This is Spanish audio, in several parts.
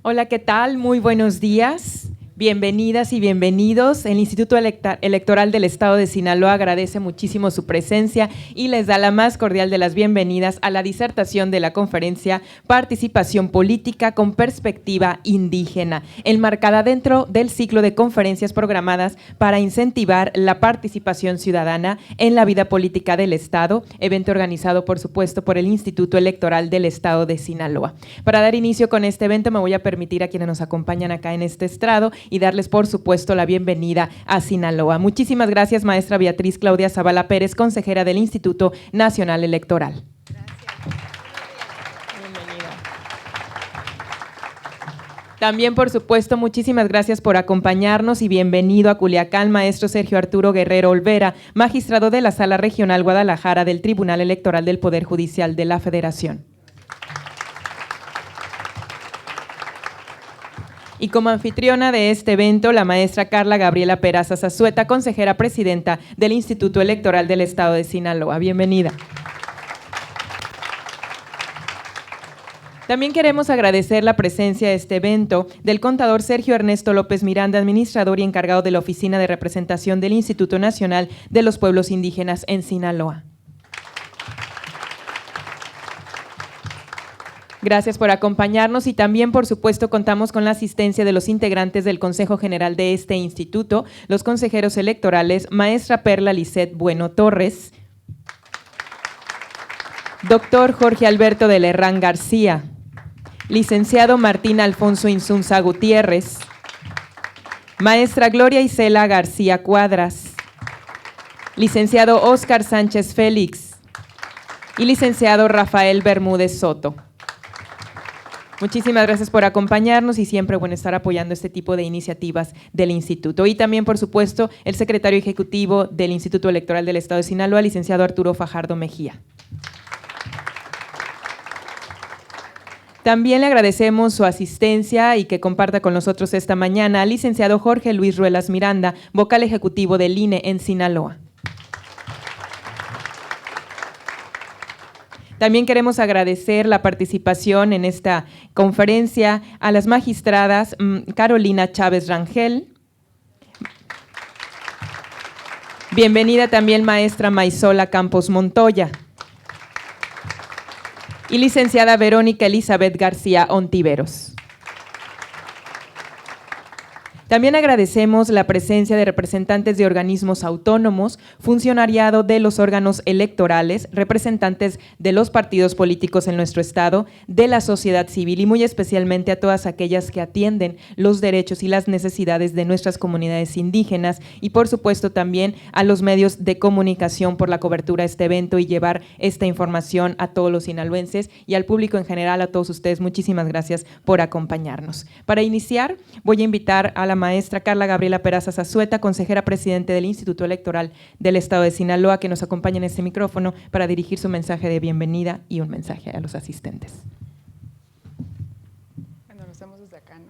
Hola, ¿qué tal? Muy buenos días. Bienvenidas y bienvenidos. El Instituto Electoral del Estado de Sinaloa agradece muchísimo su presencia y les da la más cordial de las bienvenidas a la disertación de la conferencia Participación Política con Perspectiva Indígena, enmarcada dentro del ciclo de conferencias programadas para incentivar la participación ciudadana en la vida política del Estado, evento organizado, por supuesto, por el Instituto Electoral del Estado de Sinaloa. Para dar inicio con este evento, me voy a permitir a quienes nos acompañan acá en este estrado y darles, por supuesto, la bienvenida a Sinaloa. Muchísimas gracias, maestra Beatriz Claudia Zavala Pérez, consejera del Instituto Nacional Electoral. También, por supuesto, muchísimas gracias por acompañarnos y bienvenido a Culiacán, maestro Sergio Arturo Guerrero Olvera, magistrado de la Sala Regional Guadalajara del Tribunal Electoral del Poder Judicial de la Federación. Y como anfitriona de este evento, la maestra Carla Gabriela Peraza Zazueta, consejera presidenta del Instituto Electoral del Estado de Sinaloa. Bienvenida. También queremos agradecer la presencia de este evento del contador Sergio Ernesto López Miranda, administrador y encargado de la Oficina de Representación del Instituto Nacional de los Pueblos Indígenas en Sinaloa. Gracias por acompañarnos y también, por supuesto, contamos con la asistencia de los integrantes del Consejo General de este instituto, los consejeros electorales, maestra Perla Lisset Bueno Torres, doctor Jorge Alberto de Lerrán García, licenciado Martín Alfonso Insunza Gutiérrez, maestra Gloria Isela García Cuadras, licenciado Óscar Sánchez Félix y licenciado Rafael Bermúdez Soto. Muchísimas gracias por acompañarnos y siempre estar apoyando este tipo de iniciativas del instituto. Y también, por supuesto, el secretario ejecutivo del Instituto Electoral del Estado de Sinaloa, licenciado Arturo Fajardo Mejía. También le agradecemos su asistencia y que comparta con nosotros esta mañana al licenciado Jorge Luis Ruelas Miranda, vocal ejecutivo del INE en Sinaloa. También queremos agradecer la participación en esta conferencia a las magistradas Carolina Chávez Rangel. Bienvenida también maestra Maisola Campos Montoya. Y licenciada Verónica Elizabeth García Ontiveros. También agradecemos la presencia de representantes de organismos autónomos, funcionariado de los órganos electorales, representantes de los partidos políticos en nuestro estado, de la sociedad civil y muy especialmente a todas aquellas que atienden los derechos y las necesidades de nuestras comunidades indígenas y por supuesto también a los medios de comunicación por la cobertura de este evento y llevar esta información a todos los sinaloenses y al público en general, a todos ustedes. Muchísimas gracias por acompañarnos. Para iniciar, voy a invitar a la maestra Carla Gabriela Peraza Zazueta, consejera presidente del Instituto Electoral del Estado de Sinaloa, que nos acompaña en este micrófono para dirigir su mensaje de bienvenida y un mensaje a los asistentes. Bueno, lo hacemos desde acá, ¿no?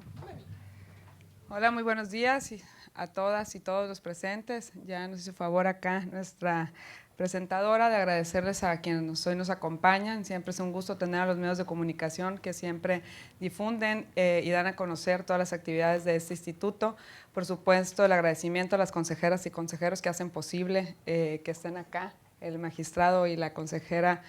Hola, muy buenos días a todas y todos los presentes. Ya nos hizo favor acá nuestra presentadora de agradecerles a quienes hoy nos acompañan. Siempre es un gusto tener a los medios de comunicación que siempre difunden y dan a conocer todas las actividades de este instituto. Por supuesto, el agradecimiento a las consejeras y consejeros que hacen posible que estén acá, el magistrado y la consejera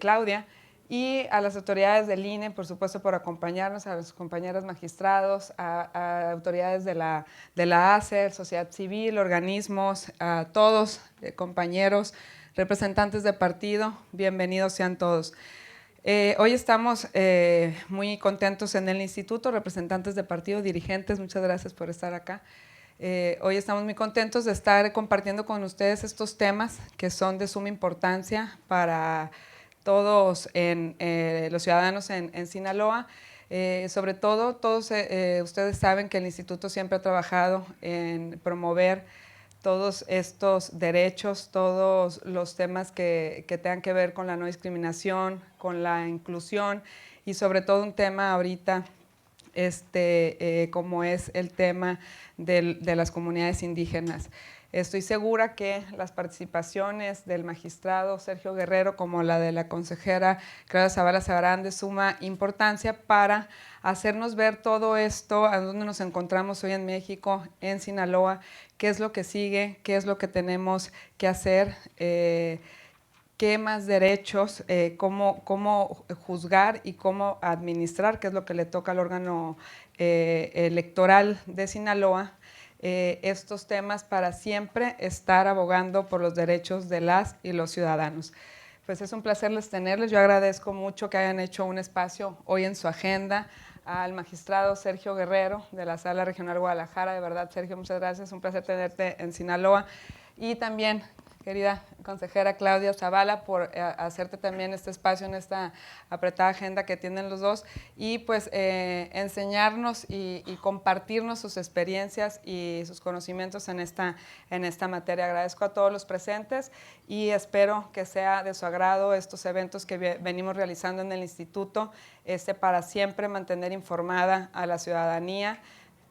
Claudia, y a las autoridades del INE, por supuesto, por acompañarnos, a los compañeros magistrados, a autoridades de la ACER, sociedad civil, organismos, a todos, compañeros, representantes de partido, bienvenidos sean todos. Hoy estamos muy contentos en el instituto, representantes de partido, dirigentes, muchas gracias por estar acá. Hoy estamos muy contentos de estar compartiendo con ustedes estos temas que son de suma importancia para todos los ciudadanos en Sinaloa. Sobre todo, todos ustedes saben que el instituto siempre ha trabajado en promover todos estos derechos, todos los temas que tengan que ver con la no discriminación, con la inclusión y sobre todo un tema ahorita como es el tema de las comunidades indígenas. Estoy segura que las participaciones del magistrado Sergio Guerrero como la de la consejera Claudia Zavala serán de suma importancia para hacernos ver todo esto, a dónde nos encontramos hoy en México, en Sinaloa, qué es lo que sigue, qué es lo que tenemos que hacer, qué más derechos, cómo juzgar y cómo administrar, que es lo que le toca al órgano electoral de Sinaloa, estos temas para siempre estar abogando por los derechos de las y los ciudadanos. Pues es un placer tenerles. Yo agradezco mucho que hayan hecho un espacio hoy en su agenda al magistrado Sergio Guerrero de la Sala Regional Guadalajara. De verdad, Sergio, muchas gracias. Un placer tenerte en Sinaloa. Y también, querida consejera Claudia Zavala, por hacerte también este espacio en esta apretada agenda que tienen los dos y pues enseñarnos y compartirnos sus experiencias y sus conocimientos en esta materia. Agradezco a todos los presentes y espero que sea de su agrado estos eventos que venimos realizando en el instituto, para siempre mantener informada a la ciudadanía,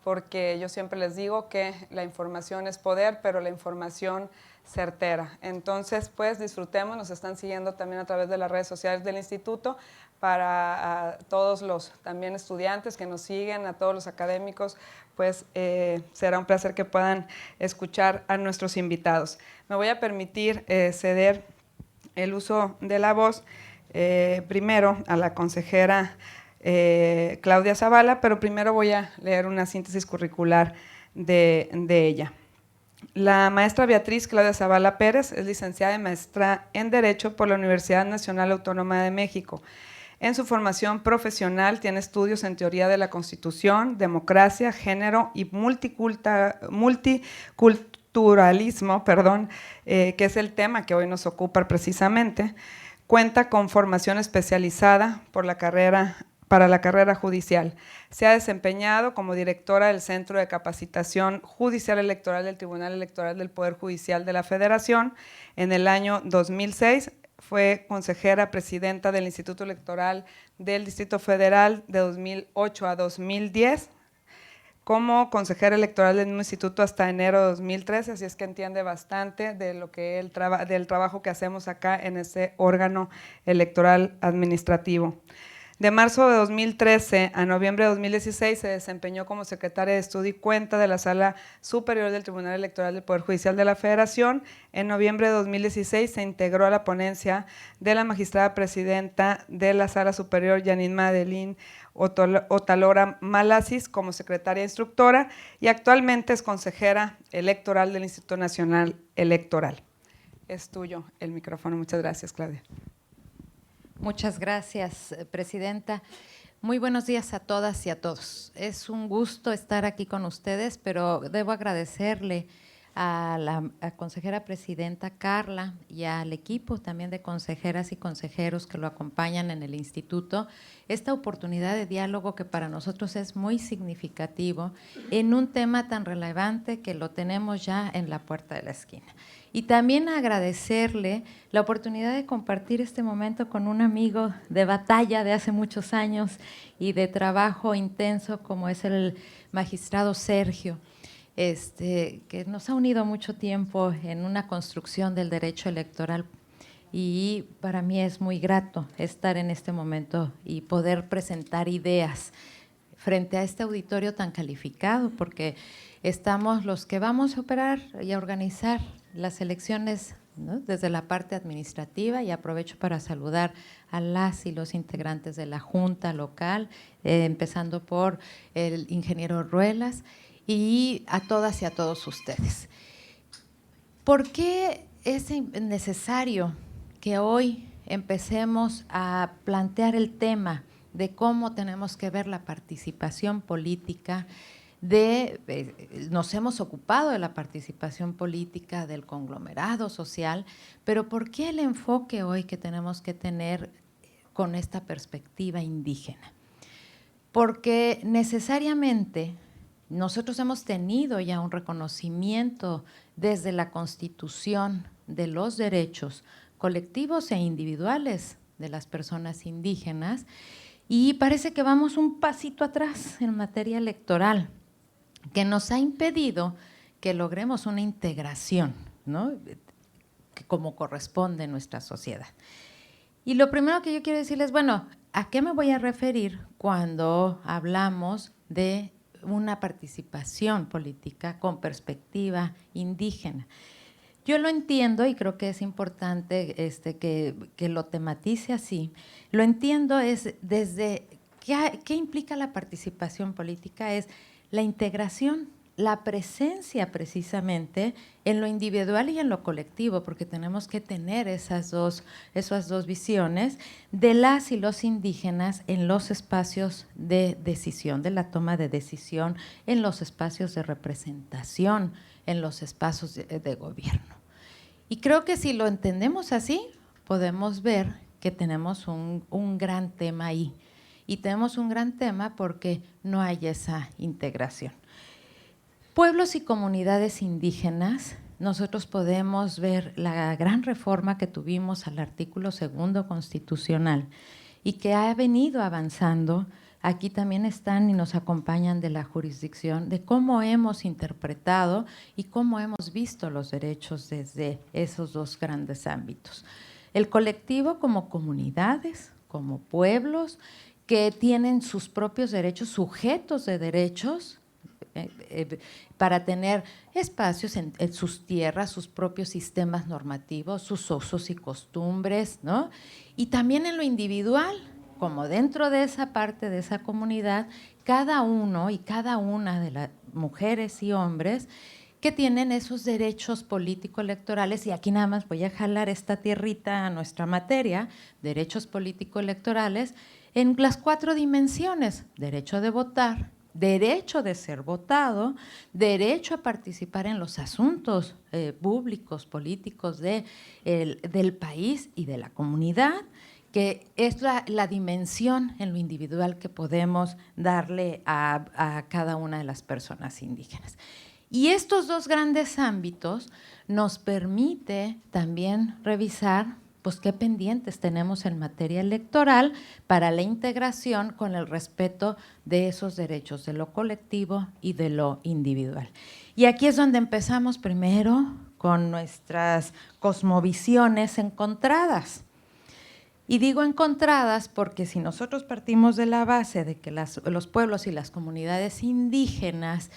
porque yo siempre les digo que la información es poder, pero la información certera. Entonces, pues disfrutemos, nos están siguiendo también a través de las redes sociales del instituto, para todos los también estudiantes que nos siguen, a todos los académicos, pues será un placer que puedan escuchar a nuestros invitados. Me voy a permitir ceder el uso de la voz primero a la consejera Claudia Zavala, pero primero voy a leer una síntesis curricular de ella. La maestra Beatriz Claudia Zavala Pérez es licenciada y maestra en Derecho por la Universidad Nacional Autónoma de México. En su formación profesional tiene estudios en teoría de la Constitución, democracia, género y multiculturalismo, que es el tema que hoy nos ocupa precisamente. Cuenta con formación especializada para la carrera judicial. Se ha desempeñado como directora del Centro de Capacitación Judicial Electoral del Tribunal Electoral del Poder Judicial de la Federación. En el año 2006 fue consejera presidenta del Instituto Electoral del Distrito Federal de 2008 a 2010, como consejera electoral del mismo instituto hasta enero de 2013, así es que entiende bastante de lo que del trabajo que hacemos acá en ese órgano electoral administrativo. De marzo de 2013 a noviembre de 2016 se desempeñó como secretaria de Estudio y Cuenta de la Sala Superior del Tribunal Electoral del Poder Judicial de la Federación. En noviembre de 2016 se integró a la ponencia de la magistrada presidenta de la Sala Superior, Janine Madeline Otalora Malasis, como secretaria instructora, y actualmente es consejera electoral del Instituto Nacional Electoral. Es tuyo el micrófono. Muchas gracias, Claudia. Muchas gracias, presidenta. Muy buenos días a todas y a todos. Es un gusto estar aquí con ustedes, pero debo agradecerle a la consejera presidenta Carla y al equipo también de consejeras y consejeros que lo acompañan en el instituto, esta oportunidad de diálogo que para nosotros es muy significativo en un tema tan relevante que lo tenemos ya en la puerta de la esquina. Y también agradecerle la oportunidad de compartir este momento con un amigo de batalla de hace muchos años y de trabajo intenso como es el magistrado Sergio, que nos ha unido mucho tiempo en una construcción del derecho electoral. Y para mí es muy grato estar en este momento y poder presentar ideas frente a este auditorio tan calificado, porque estamos los que vamos a operar y a organizar las elecciones, ¿no?, desde la parte administrativa, y aprovecho para saludar a las y los integrantes de la Junta Local, empezando por el ingeniero Ruelas, y a todas y a todos ustedes. ¿Por qué es necesario que hoy empecemos a plantear el tema de cómo tenemos que ver la participación política? Nos hemos ocupado de la participación política del conglomerado social, pero ¿por qué el enfoque hoy que tenemos que tener con esta perspectiva indígena? Porque necesariamente nosotros hemos tenido ya un reconocimiento desde la Constitución de los derechos colectivos e individuales de las personas indígenas, y parece que vamos un pasito atrás en materia electoral, que nos ha impedido que logremos una integración, ¿no?, que como corresponde en nuestra sociedad. Y lo primero que yo quiero decirles, bueno, ¿a qué me voy a referir cuando hablamos de una participación política con perspectiva indígena? Yo lo entiendo y creo que es importante que lo tematice así. Lo entiendo es desde ¿qué implica la participación política? Es la integración, la presencia precisamente en lo individual y en lo colectivo, porque tenemos que tener esas dos visiones de las y los indígenas en los espacios de decisión, de la toma de decisión, en los espacios de representación, en los espacios de gobierno. Y creo que si lo entendemos así, podemos ver que tenemos un gran tema ahí. Y tenemos un gran tema porque no hay esa integración. Pueblos y comunidades indígenas, nosotros podemos ver la gran reforma que tuvimos al artículo 2 constitucional y que ha venido avanzando. Aquí también están y nos acompañan de la jurisdicción, de cómo hemos interpretado y cómo hemos visto los derechos desde esos dos grandes ámbitos. El colectivo como comunidades, como pueblos que tienen sus propios derechos, sujetos de derechos, para tener espacios en sus tierras, sus propios sistemas normativos, sus usos y costumbres, ¿no? Y también en lo individual, como dentro de esa parte de esa comunidad, cada uno y cada una de las mujeres y hombres que tienen esos derechos político-electorales, y aquí nada más voy a jalar esta tierrita a nuestra materia, derechos político-electorales, en las 4 dimensiones: derecho de votar, derecho de ser votado, derecho a participar en los asuntos públicos, políticos del país y de la comunidad, que es la dimensión en lo individual que podemos darle a cada una de las personas indígenas. Y estos dos grandes ámbitos nos permite también revisar pues qué pendientes tenemos en materia electoral para la integración con el respeto de esos derechos, de lo colectivo y de lo individual. Y aquí es donde empezamos primero con nuestras cosmovisiones encontradas. Y digo encontradas porque si nosotros partimos de la base de que los pueblos y las comunidades indígenas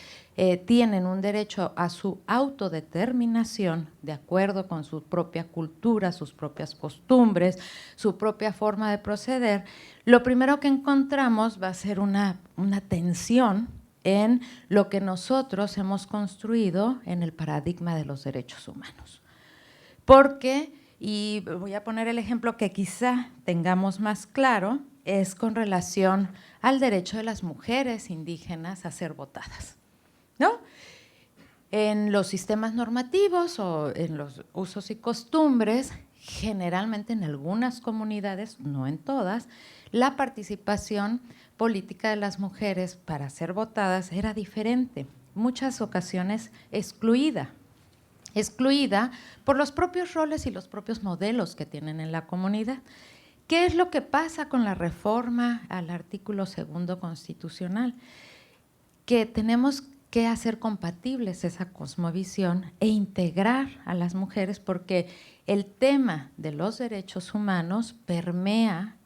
tienen un derecho a su autodeterminación de acuerdo con su propia cultura, sus propias costumbres, su propia forma de proceder, lo primero que encontramos va a ser una tensión en lo que nosotros hemos construido en el paradigma de los derechos humanos. Porque, y voy a poner el ejemplo que quizá tengamos más claro, es con relación al derecho de las mujeres indígenas a ser votadas, ¿no? En los sistemas normativos o en los usos y costumbres, generalmente en algunas comunidades, no en todas, la participación política de las mujeres para ser votadas era diferente, muchas ocasiones excluida por los propios roles y los propios modelos que tienen en la comunidad. ¿Qué es lo que pasa con la reforma al artículo 2 constitucional? Que tenemos que hacer compatibles esa cosmovisión e integrar a las mujeres porque el tema de los derechos humanos permea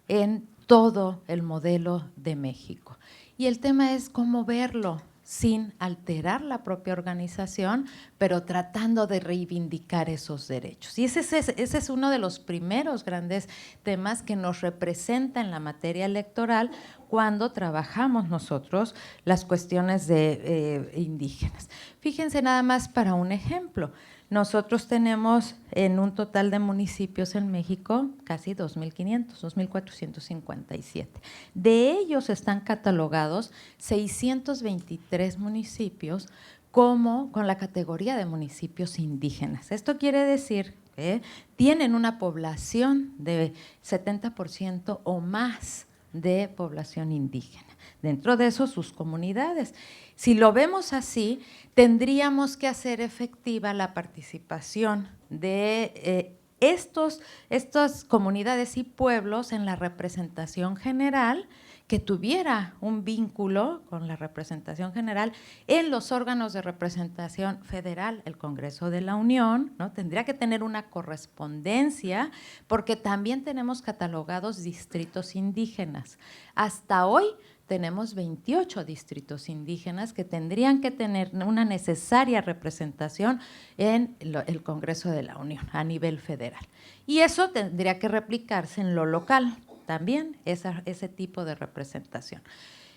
en todo el modelo de México. Y el tema es cómo verlo sin alterar la propia organización, pero tratando de reivindicar esos derechos. Y ese es uno de los primeros grandes temas que nos representa en la materia electoral cuando trabajamos nosotros las cuestiones de indígenas. Fíjense nada más para un ejemplo. Nosotros tenemos en un total de municipios en México casi 2.500, 2.457. De ellos están catalogados 623 municipios como con la categoría de municipios indígenas. Esto quiere decir que tienen una población de 70% o más de población indígena. Dentro de eso, sus comunidades. Si lo vemos así, tendríamos que hacer efectiva la participación de estas comunidades y pueblos en la representación general que tuviera un vínculo con la representación general en los órganos de representación federal, el Congreso de la Unión, ¿no? Tendría que tener una correspondencia, porque también tenemos catalogados distritos indígenas. Hasta hoy tenemos 28 distritos indígenas que tendrían que tener una necesaria representación en el Congreso de la Unión a nivel federal. Y eso tendría que replicarse en lo local también, ese tipo de representación.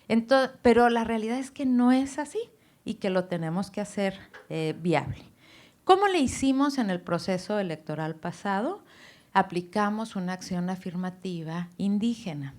Entonces, pero la realidad es que no es así y que lo tenemos que hacer viable. ¿Cómo le hicimos en el proceso electoral pasado? Aplicamos una acción afirmativa indígena.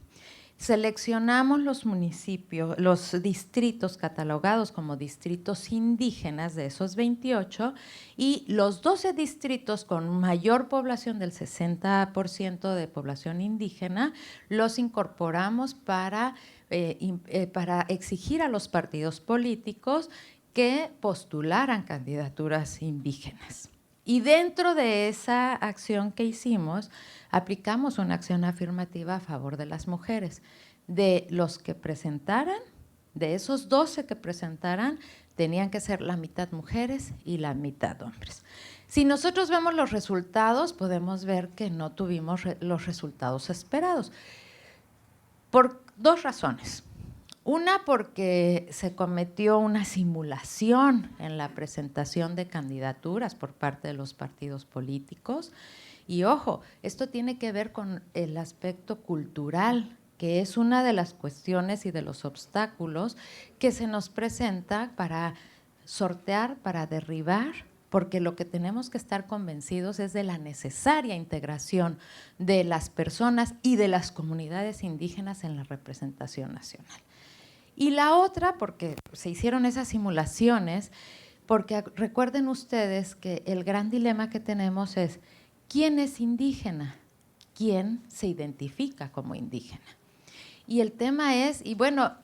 Seleccionamos los municipios, los distritos catalogados como distritos indígenas de esos 28 y los 12 distritos con mayor población del 60% de población indígena los incorporamos para exigir a los partidos políticos que postularan candidaturas indígenas. Y dentro de esa acción que hicimos, aplicamos una acción afirmativa a favor de las mujeres. De los que presentaran, de esos 12 que presentaran, tenían que ser la mitad mujeres y la mitad hombres. Si nosotros vemos los resultados, podemos ver que no tuvimos los resultados esperados, por dos razones. Una, porque se cometió una simulación en la presentación de candidaturas por parte de los partidos políticos. Y ojo, esto tiene que ver con el aspecto cultural, que es una de las cuestiones y de los obstáculos que se nos presenta para sortear, para derribar, porque lo que tenemos que estar convencidos es de la necesaria integración de las personas y de las comunidades indígenas en la representación nacional. Y la otra, porque se hicieron esas simulaciones, porque recuerden ustedes que el gran dilema que tenemos es ¿quién es indígena? ¿Quién se identifica como indígena? Y el tema es, y bueno,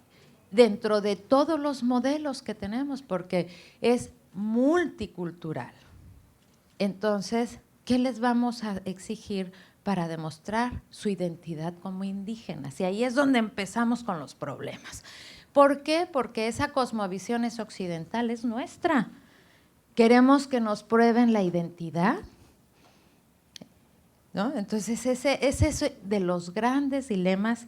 dentro de todos los modelos que tenemos, porque es multicultural, entonces, ¿qué les vamos a exigir para demostrar su identidad como indígenas? Y ahí es donde empezamos con los problemas. ¿Por qué? Porque esa cosmovisión es occidental, es nuestra. Queremos que nos prueben la identidad, ¿no? Entonces, ese es de los grandes dilemas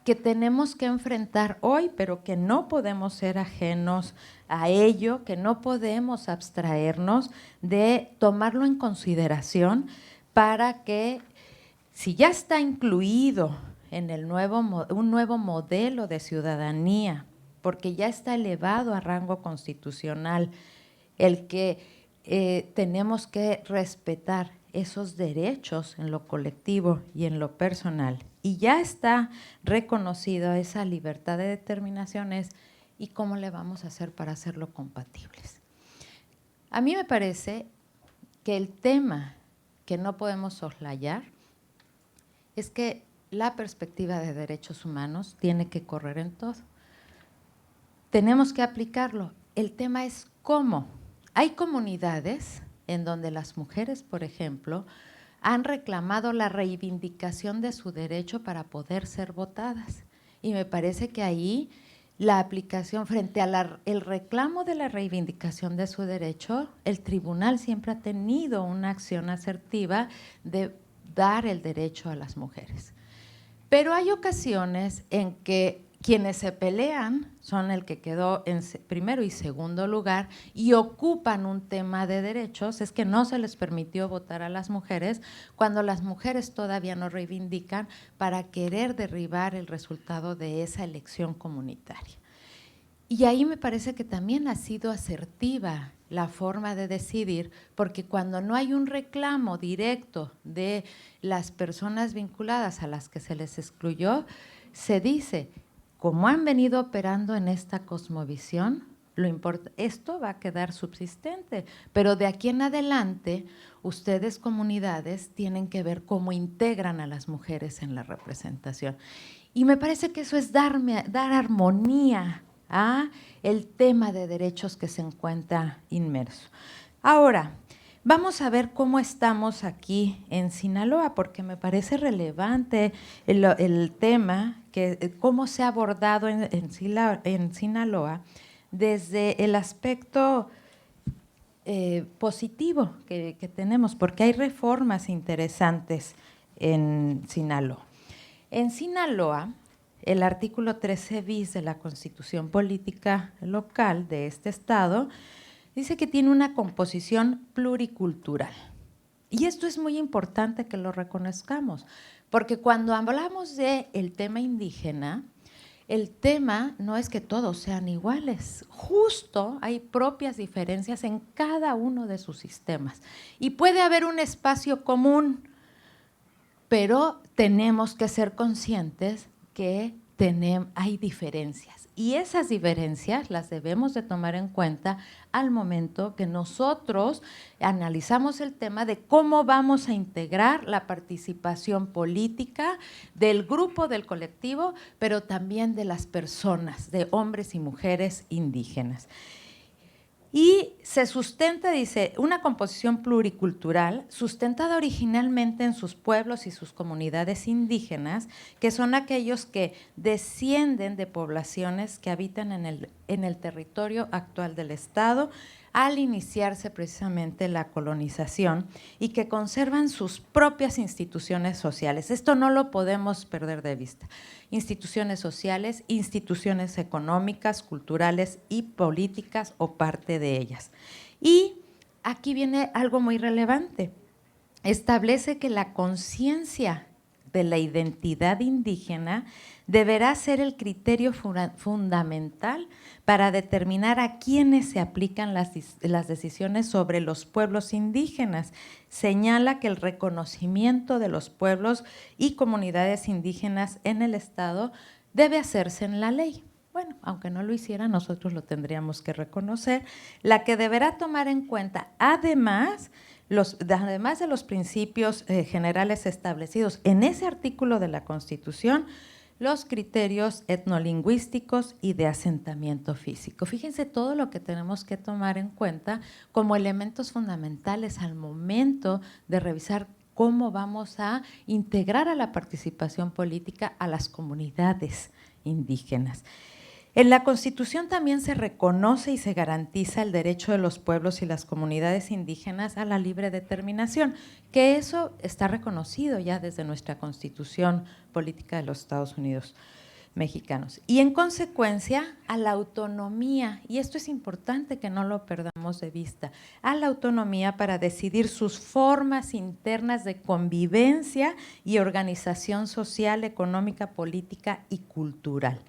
que tenemos que enfrentar hoy, pero que no podemos ser ajenos a ello, que no podemos abstraernos de tomarlo en consideración para que, si ya está incluido en un nuevo modelo de ciudadanía, porque ya está elevado a rango constitucional, el que tenemos que respetar esos derechos en lo colectivo y en lo personal, y ya está reconocida esa libertad de determinaciones, ¿y cómo le vamos a hacer para hacerlo compatibles? A mí me parece que el tema que no podemos soslayar es que la perspectiva de derechos humanos tiene que correr en todo. Tenemos que aplicarlo. El tema es cómo. Hay comunidades en donde las mujeres, por ejemplo, han reclamado la reivindicación de su derecho para poder ser votadas. Y me parece que ahí la aplicación frente a el reclamo de la reivindicación de su derecho, el tribunal siempre ha tenido una acción asertiva de dar el derecho a las mujeres. Pero hay ocasiones en que quienes se pelean son el que quedó en primero y segundo lugar y ocupan un tema de derechos, es que no se les permitió votar a las mujeres cuando las mujeres todavía no reivindican para querer derribar el resultado de esa elección comunitaria. Y ahí me parece que también ha sido asertiva la forma de decidir, porque cuando no hay un reclamo directo de las personas vinculadas a las que se les excluyó, se dice, como han venido operando en esta cosmovisión, esto va a quedar subsistente, pero de aquí en adelante, ustedes comunidades tienen que ver cómo integran a las mujeres en la representación. Y me parece que eso es dar armonía a el tema de derechos que se encuentra inmerso. Ahora, Vamos a ver cómo estamos aquí en Sinaloa, porque me parece relevante el tema, cómo se ha abordado en Sinaloa desde el aspecto positivo que tenemos, porque hay reformas interesantes en Sinaloa. En Sinaloa, el artículo 13 bis de la Constitución Política Local de este estado dice que tiene una composición pluricultural. Y esto es muy importante que lo reconozcamos, porque cuando hablamos del tema indígena, el tema no es que todos sean iguales, justo hay propias diferencias en cada uno de sus sistemas. Y puede haber un espacio común, pero tenemos que ser conscientes que hay diferencias. Y esas diferencias las debemos de tomar en cuenta al momento que nosotros analizamos el tema de cómo vamos a integrar la participación política del grupo, del colectivo, pero también de las personas, de hombres y mujeres indígenas. Y se sustenta, dice, una composición pluricultural sustentada originalmente en sus pueblos y sus comunidades indígenas, que son aquellos que descienden de poblaciones que habitan en el territorio actual del Estado al iniciarse precisamente la colonización y que conservan sus propias instituciones sociales. Esto no lo podemos perder de vista. Instituciones sociales, instituciones económicas, culturales y políticas o parte de ellas. Y aquí viene algo muy relevante. Establece que la conciencia de la identidad indígena deberá ser el criterio fundamental para determinar a quiénes se aplican las decisiones sobre los pueblos indígenas. Señala que el reconocimiento de los pueblos y comunidades indígenas en el Estado debe hacerse en la ley. Bueno, aunque no lo hiciera, nosotros lo tendríamos que reconocer, la que deberá tomar en cuenta, además de los principios generales establecidos en ese artículo de la Constitución, los criterios etnolingüísticos y de asentamiento físico. Fíjense todo lo que tenemos que tomar en cuenta como elementos fundamentales al momento de revisar cómo vamos a integrar a la participación política a las comunidades indígenas. En la Constitución también se reconoce y se garantiza el derecho de los pueblos y las comunidades indígenas a la libre determinación, que eso está reconocido ya desde nuestra Constitución Política de los Estados Unidos mexicanos. Y en consecuencia a la autonomía, y esto es importante que no lo perdamos de vista, a la autonomía para decidir sus formas internas de convivencia y organización social, económica, política y cultural.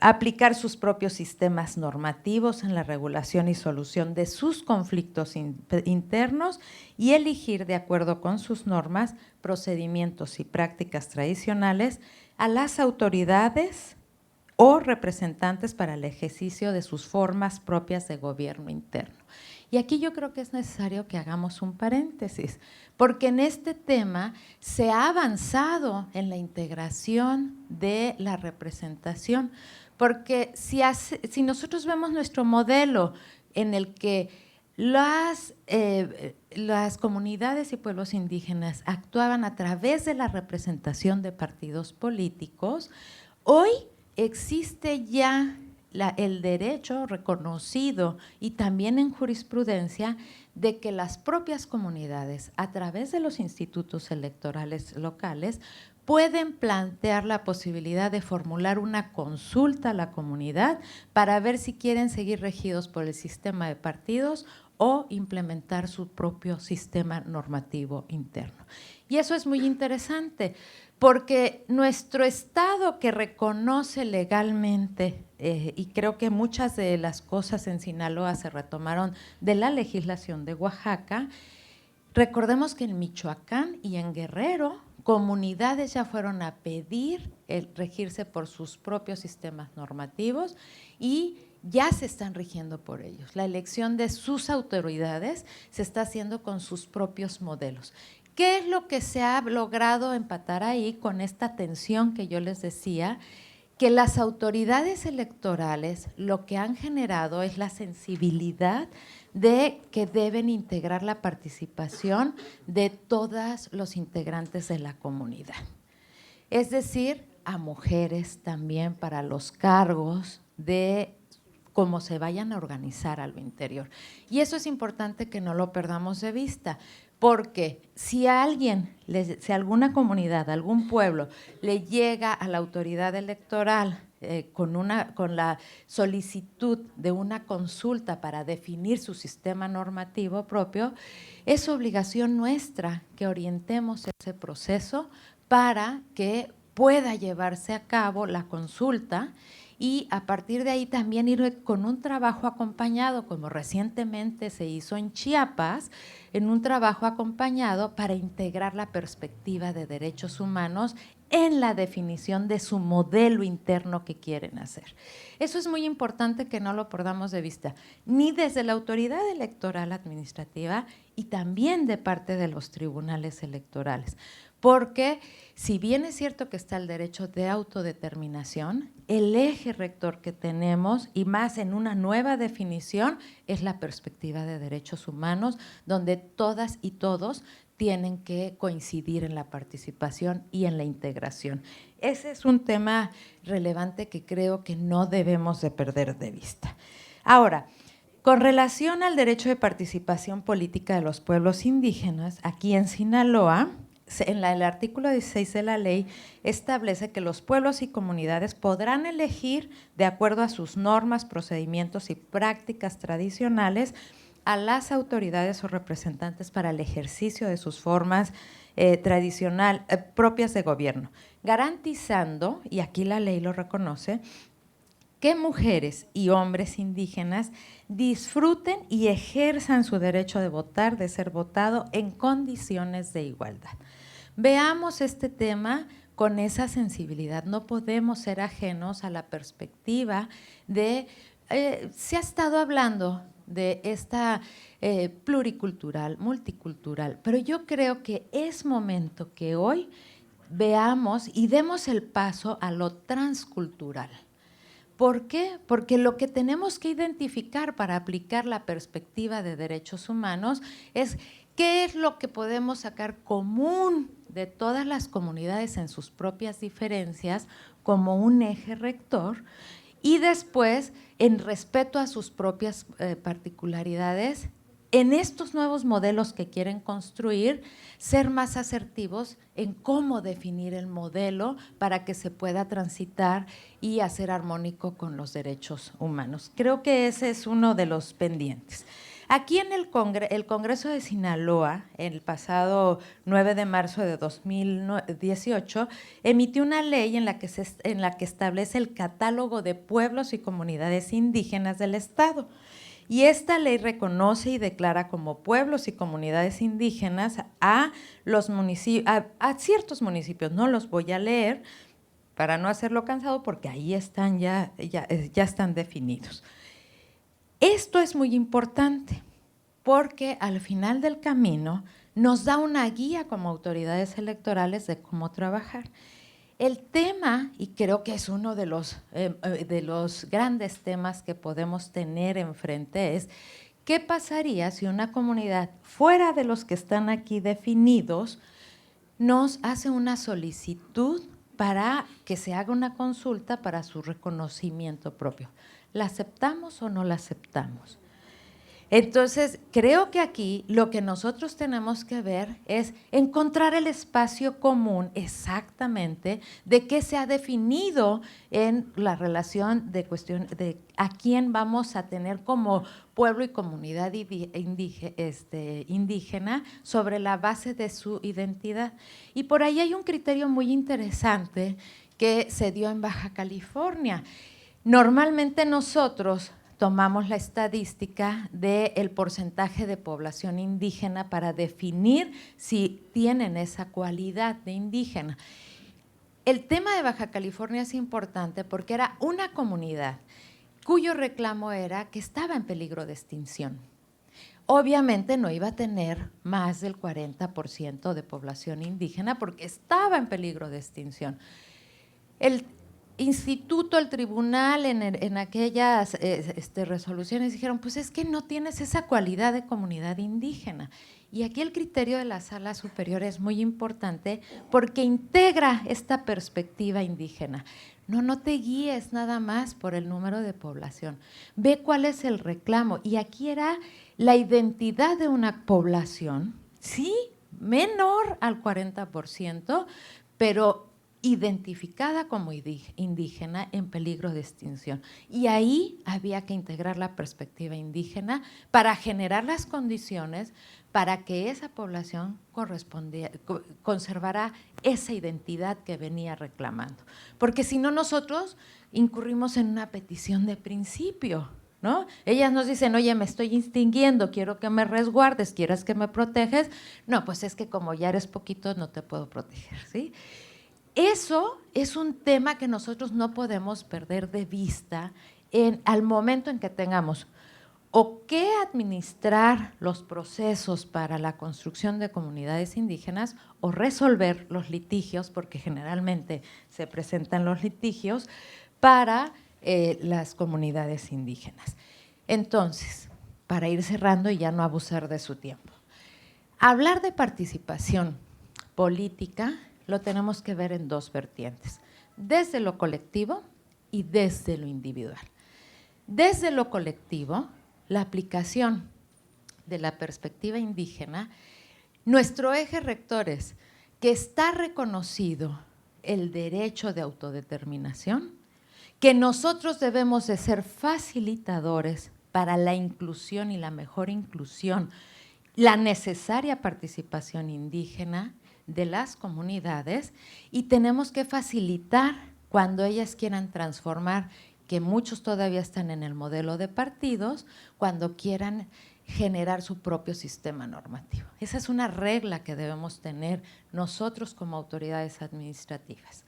Aplicar sus propios sistemas normativos en la regulación y solución de sus conflictos internos y elegir, de acuerdo con sus normas, procedimientos y prácticas tradicionales a las autoridades o representantes para el ejercicio de sus formas propias de gobierno interno. Y aquí yo creo que es necesario que hagamos un paréntesis, porque en este tema se ha avanzado en la integración de la representación, porque si nosotros vemos nuestro modelo en el que las comunidades y pueblos indígenas actuaban a través de la representación de partidos políticos, hoy existe ya el derecho reconocido y también en jurisprudencia de que las propias comunidades, a través de los institutos electorales locales, pueden plantear la posibilidad de formular una consulta a la comunidad para ver si quieren seguir regidos por el sistema de partidos o implementar su propio sistema normativo interno. Y eso es muy interesante, porque nuestro Estado, que reconoce legalmente, y creo que muchas de las cosas en Sinaloa se retomaron de la legislación de Oaxaca, recordemos que en Michoacán y en Guerrero, comunidades ya fueron a pedir el regirse por sus propios sistemas normativos y ya se están rigiendo por ellos. La elección de sus autoridades se está haciendo con sus propios modelos. ¿Qué es lo que se ha logrado empatar ahí con esta tensión que yo les decía? que las autoridades electorales lo que han generado es la sensibilidad de que deben integrar la participación de todos los integrantes de la comunidad. Es decir, a mujeres también para los cargos de cómo se vayan a organizar a lo interior. Y eso es importante que no lo perdamos de vista, porque si a alguien, si a alguna comunidad, a algún pueblo le llega a la autoridad electoral con la solicitud de una consulta para definir su sistema normativo propio, es obligación nuestra que orientemos ese proceso para que pueda llevarse a cabo la consulta y a partir de ahí también ir con un trabajo acompañado, como recientemente se hizo en Chiapas, en un trabajo acompañado para integrar la perspectiva de derechos humanos en la definición de su modelo interno que quieren hacer. Eso es muy importante que no lo perdamos de vista, ni desde la autoridad electoral administrativa y también de parte de los tribunales electorales. Porque si bien es cierto que está el derecho de autodeterminación, el eje rector que tenemos, y más en una nueva definición, es la perspectiva de derechos humanos, donde todas y todos tienen que coincidir en la participación y en la integración. Ese es un tema relevante que creo que no debemos de perder de vista. Ahora, con relación al derecho de participación política de los pueblos indígenas, aquí en Sinaloa, el artículo 16 de la ley establece que los pueblos y comunidades podrán elegir, de acuerdo a sus normas, procedimientos y prácticas tradicionales, a las autoridades o representantes para el ejercicio de sus formas propias de gobierno, garantizando, y aquí la ley lo reconoce, que mujeres y hombres indígenas disfruten y ejerzan su derecho de votar, de ser votado en condiciones de igualdad. Veamos este tema con esa sensibilidad. No podemos ser ajenos a la perspectiva de, se ha estado hablando de esta pluricultural, multicultural, pero yo creo que es momento que hoy veamos y demos el paso a lo transcultural. ¿Por qué? Porque lo que tenemos que identificar para aplicar la perspectiva de derechos humanos es qué es lo que podemos sacar común de todas las comunidades en sus propias diferencias como un eje rector y después, en respeto a sus propias particularidades, en estos nuevos modelos que quieren construir, ser más asertivos en cómo definir el modelo para que se pueda transitar y hacer armónico con los derechos humanos. Creo que ese es uno de los pendientes. Aquí en el Congreso de Sinaloa, el pasado 9 de marzo de 2018, emitió una ley en la que establece el catálogo de pueblos y comunidades indígenas del Estado. Y esta ley reconoce y declara como pueblos y comunidades indígenas a ciertos municipios. No los voy a leer para no hacerlo cansado porque ahí están ya están definidos. Esto es muy importante porque al final del camino nos da una guía como autoridades electorales de cómo trabajar. El tema, y creo que es uno de los grandes temas que podemos tener enfrente, es ¿qué pasaría si una comunidad fuera de los que están aquí definidos nos hace una solicitud para que se haga una consulta para su reconocimiento propio? ¿La aceptamos o no la aceptamos? Entonces, creo que aquí lo que nosotros tenemos que ver es encontrar el espacio común exactamente de qué se ha definido en la relación de cuestión de a quién vamos a tener como pueblo y comunidad indígena sobre la base de su identidad. Y por ahí hay un criterio muy interesante que se dio en Baja California. Normalmente nosotros tomamos la estadística del porcentaje de población indígena para definir si tienen esa cualidad de indígena. El tema de Baja California es importante porque era una comunidad cuyo reclamo era que estaba en peligro de extinción. Obviamente no iba a tener más del 40% de población indígena porque estaba en peligro de extinción. instituto, el tribunal, en aquellas resoluciones dijeron, pues es que no tienes esa cualidad de comunidad indígena. Y aquí el criterio de la Sala Superior es muy importante porque integra esta perspectiva indígena. No te guíes nada más por el número de población. Ve cuál es el reclamo. Y aquí era la identidad de una población, sí, menor al 40%, pero identificada como indígena en peligro de extinción. Y ahí había que integrar la perspectiva indígena para generar las condiciones para que esa población conservara esa identidad que venía reclamando. Porque si no, nosotros incurrimos en una petición de principio, ¿no? Ellas nos dicen, oye, me estoy extinguiendo, quiero que me resguardes, quieres que me proteges. No, pues es que como ya eres poquito, no te puedo proteger, ¿sí? Eso es un tema que nosotros no podemos perder de vista al momento en que tengamos o que administrar los procesos para la construcción de comunidades indígenas o resolver los litigios, porque generalmente se presentan los litigios para las comunidades indígenas. Entonces, para ir cerrando y ya no abusar de su tiempo, hablar de participación política lo tenemos que ver en dos vertientes, desde lo colectivo y desde lo individual. Desde lo colectivo, la aplicación de la perspectiva indígena, nuestro eje rector es que está reconocido el derecho de autodeterminación, que nosotros debemos de ser facilitadores para la inclusión y la mejor inclusión, la necesaria participación indígena de las comunidades y tenemos que facilitar cuando ellas quieran transformar, que muchos todavía están en el modelo de partidos, cuando quieran generar su propio sistema normativo. Esa es una regla que debemos tener nosotros como autoridades administrativas.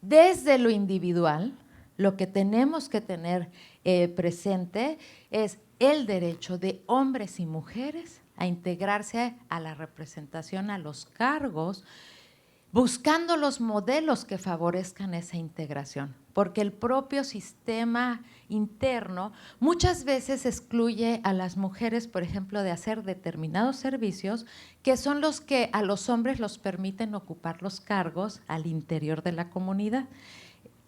Desde lo individual, lo que tenemos que tener presente es el derecho de hombres y mujeres a integrarse a la representación, a los cargos, buscando los modelos que favorezcan esa integración, porque el propio sistema interno muchas veces excluye a las mujeres, por ejemplo, de hacer determinados servicios que son los que a los hombres los permiten ocupar los cargos al interior de la comunidad.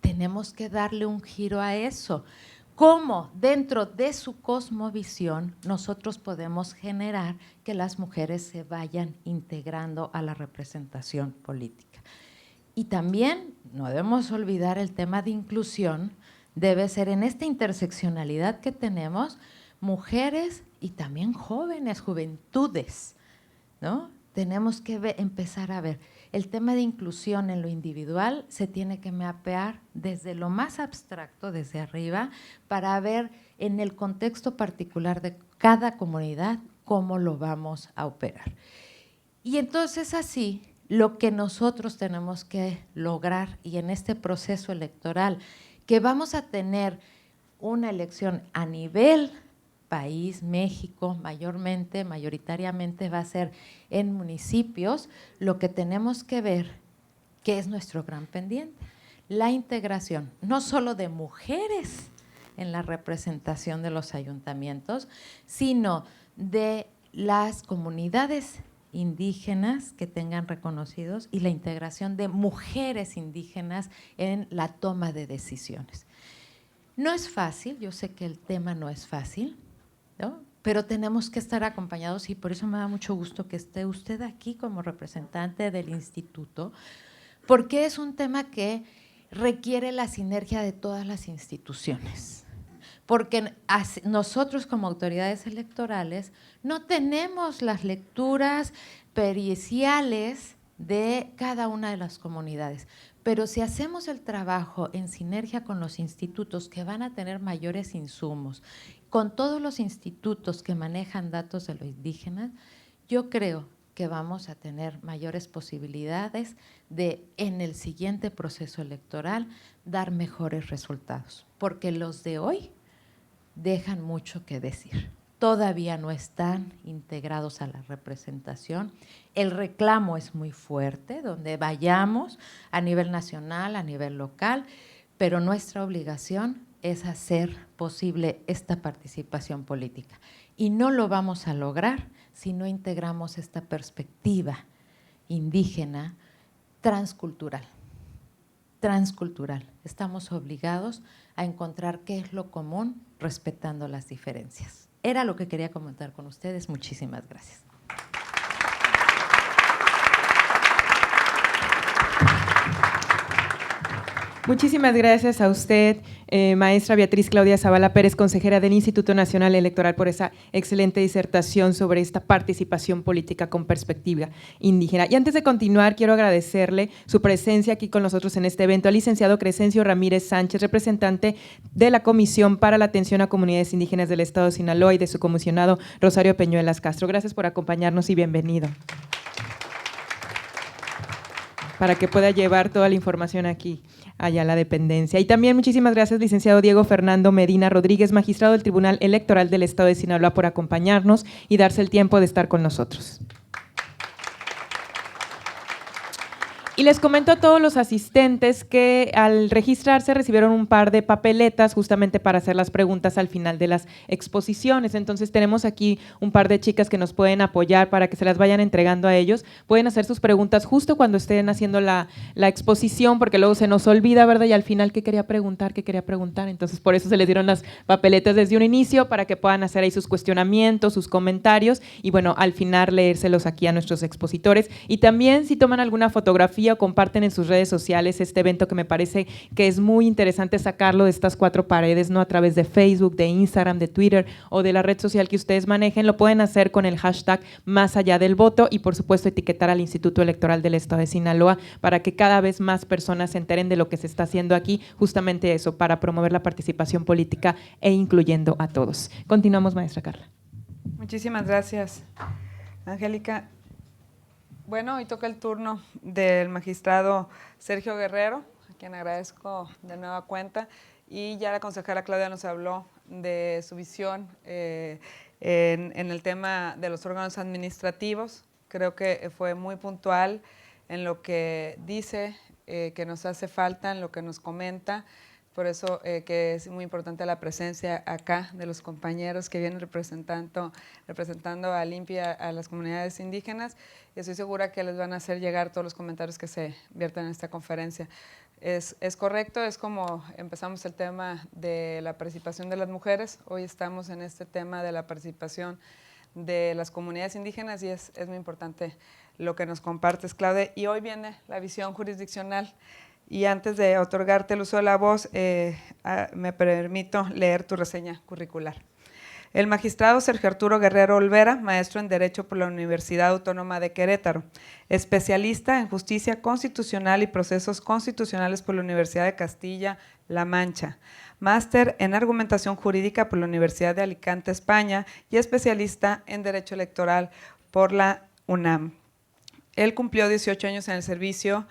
Tenemos que darle un giro a eso. ¿Cómo dentro de su cosmovisión nosotros podemos generar que las mujeres se vayan integrando a la representación política? Y también no debemos olvidar el tema de inclusión, debe ser en esta interseccionalidad que tenemos, mujeres y también jóvenes, juventudes, ¿no? Tenemos que empezar a ver. El tema de inclusión en lo individual se tiene que mapear desde lo más abstracto, desde arriba, para ver en el contexto particular de cada comunidad cómo lo vamos a operar. Y entonces así, lo que nosotros tenemos que lograr, y en este proceso electoral, que vamos a tener una elección a nivel país, México, mayoritariamente va a ser en municipios, lo que tenemos que ver, que es nuestro gran pendiente, la integración, no solo de mujeres en la representación de los ayuntamientos, sino de las comunidades indígenas que tengan reconocidos y la integración de mujeres indígenas en la toma de decisiones. No es fácil, yo sé que el tema no es fácil, ¿no? Pero tenemos que estar acompañados y por eso me da mucho gusto que esté usted aquí como representante del instituto, porque es un tema que requiere la sinergia de todas las instituciones. Porque nosotros como autoridades electorales no tenemos las lecturas periciales de cada una de las comunidades, pero si hacemos el trabajo en sinergia con los institutos que van a tener mayores insumos, con todos los institutos que manejan datos de lo indígena, yo creo que vamos a tener mayores posibilidades de, en el siguiente proceso electoral, dar mejores resultados, porque los de hoy dejan mucho que decir. Todavía no están integrados a la representación. El reclamo es muy fuerte, donde vayamos a nivel nacional, a nivel local, pero nuestra obligación es hacer posible esta participación política. Y no lo vamos a lograr si no integramos esta perspectiva indígena transcultural. Estamos obligados a encontrar qué es lo común respetando las diferencias. Era lo que quería comentar con ustedes. Muchísimas gracias. Muchísimas gracias a usted, maestra Beatriz Claudia Zavala Pérez, consejera del Instituto Nacional Electoral, por esa excelente disertación sobre esta participación política con perspectiva indígena. Y antes de continuar, quiero agradecerle su presencia aquí con nosotros en este evento al licenciado Crescencio Ramírez Sánchez, representante de la Comisión para la Atención a Comunidades Indígenas del Estado de Sinaloa, y de su comisionado Rosario Peñuelas Castro. Gracias por acompañarnos y bienvenido, para que pueda llevar toda la información aquí, allá a la dependencia. Y también muchísimas gracias, licenciado Diego Fernando Medina Rodríguez, magistrado del Tribunal Electoral del Estado de Sinaloa, por acompañarnos y darse el tiempo de estar con nosotros. Y les comento a todos los asistentes que al registrarse recibieron un par de papeletas justamente para hacer las preguntas al final de las exposiciones. Entonces tenemos aquí un par de chicas que nos pueden apoyar para que se las vayan entregando a ellos. Pueden hacer sus preguntas justo cuando estén haciendo la exposición, porque luego se nos olvida, ¿verdad? Y al final, ¿qué quería preguntar? Entonces por eso se les dieron las papeletas desde un inicio, para que puedan hacer ahí sus cuestionamientos, sus comentarios, y bueno, al final leérselos aquí a nuestros expositores. Y también, si toman alguna fotografía o comparten en sus redes sociales este evento, que me parece que es muy interesante sacarlo de estas cuatro paredes, ¿no? A través de Facebook, de Instagram, de Twitter o de la red social que ustedes manejen, lo pueden hacer con el hashtag Más Allá del Voto, y por supuesto etiquetar al Instituto Electoral del Estado de Sinaloa, para que cada vez más personas se enteren de lo que se está haciendo aquí, justamente eso, para promover la participación política e incluyendo a todos. Continuamos, maestra Carla. Muchísimas gracias, Angélica. Bueno, hoy toca el turno del magistrado Sergio Guerrero, a quien agradezco de nueva cuenta, y ya la consejera Claudia nos habló de su visión en el tema de los órganos administrativos. Creo que fue muy puntual en lo que dice que nos hace falta, en lo que nos comenta. Por eso que es muy importante la presencia acá de los compañeros que vienen representando a Limpia, a las comunidades indígenas, y estoy segura que les van a hacer llegar todos los comentarios que se viertan en esta conferencia. Es correcto, es como empezamos el tema de la participación de las mujeres, hoy estamos en este tema de la participación de las comunidades indígenas, y es muy importante lo que nos compartes, Claudia, y hoy viene la visión jurisdiccional. Y antes de otorgarte el uso de la voz, me permito leer tu reseña curricular. El magistrado Sergio Arturo Guerrero Olvera, maestro en Derecho por la Universidad Autónoma de Querétaro, especialista en Justicia Constitucional y Procesos Constitucionales por la Universidad de Castilla-La Mancha, máster en Argumentación Jurídica por la Universidad de Alicante, España, y especialista en Derecho Electoral por la UNAM. Él cumplió 18 años en el servicio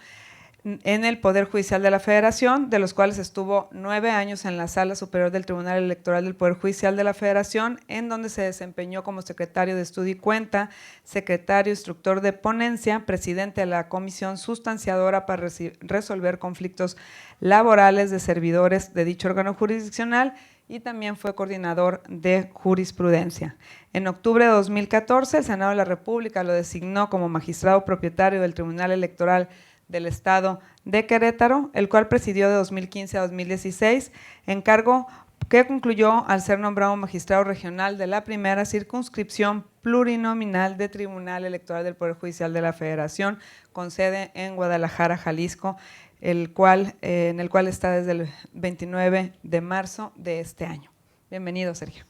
en el Poder Judicial de la Federación, de los cuales estuvo 9 años en la Sala Superior del Tribunal Electoral del Poder Judicial de la Federación, en donde se desempeñó como secretario de Estudio y Cuenta, secretario instructor de ponencia, presidente de la comisión sustanciadora para resolver conflictos laborales de servidores de dicho órgano jurisdiccional, y también fue coordinador de jurisprudencia. En octubre de 2014, el Senado de la República lo designó como magistrado propietario del Tribunal Electoral del Estado de Querétaro, el cual presidió de 2015 a 2016, encargo que concluyó al ser nombrado magistrado regional de la primera circunscripción plurinominal de Tribunal Electoral del Poder Judicial de la Federación, con sede en Guadalajara, Jalisco, en el cual está desde el 29 de marzo de este año. Bienvenido, Sergio.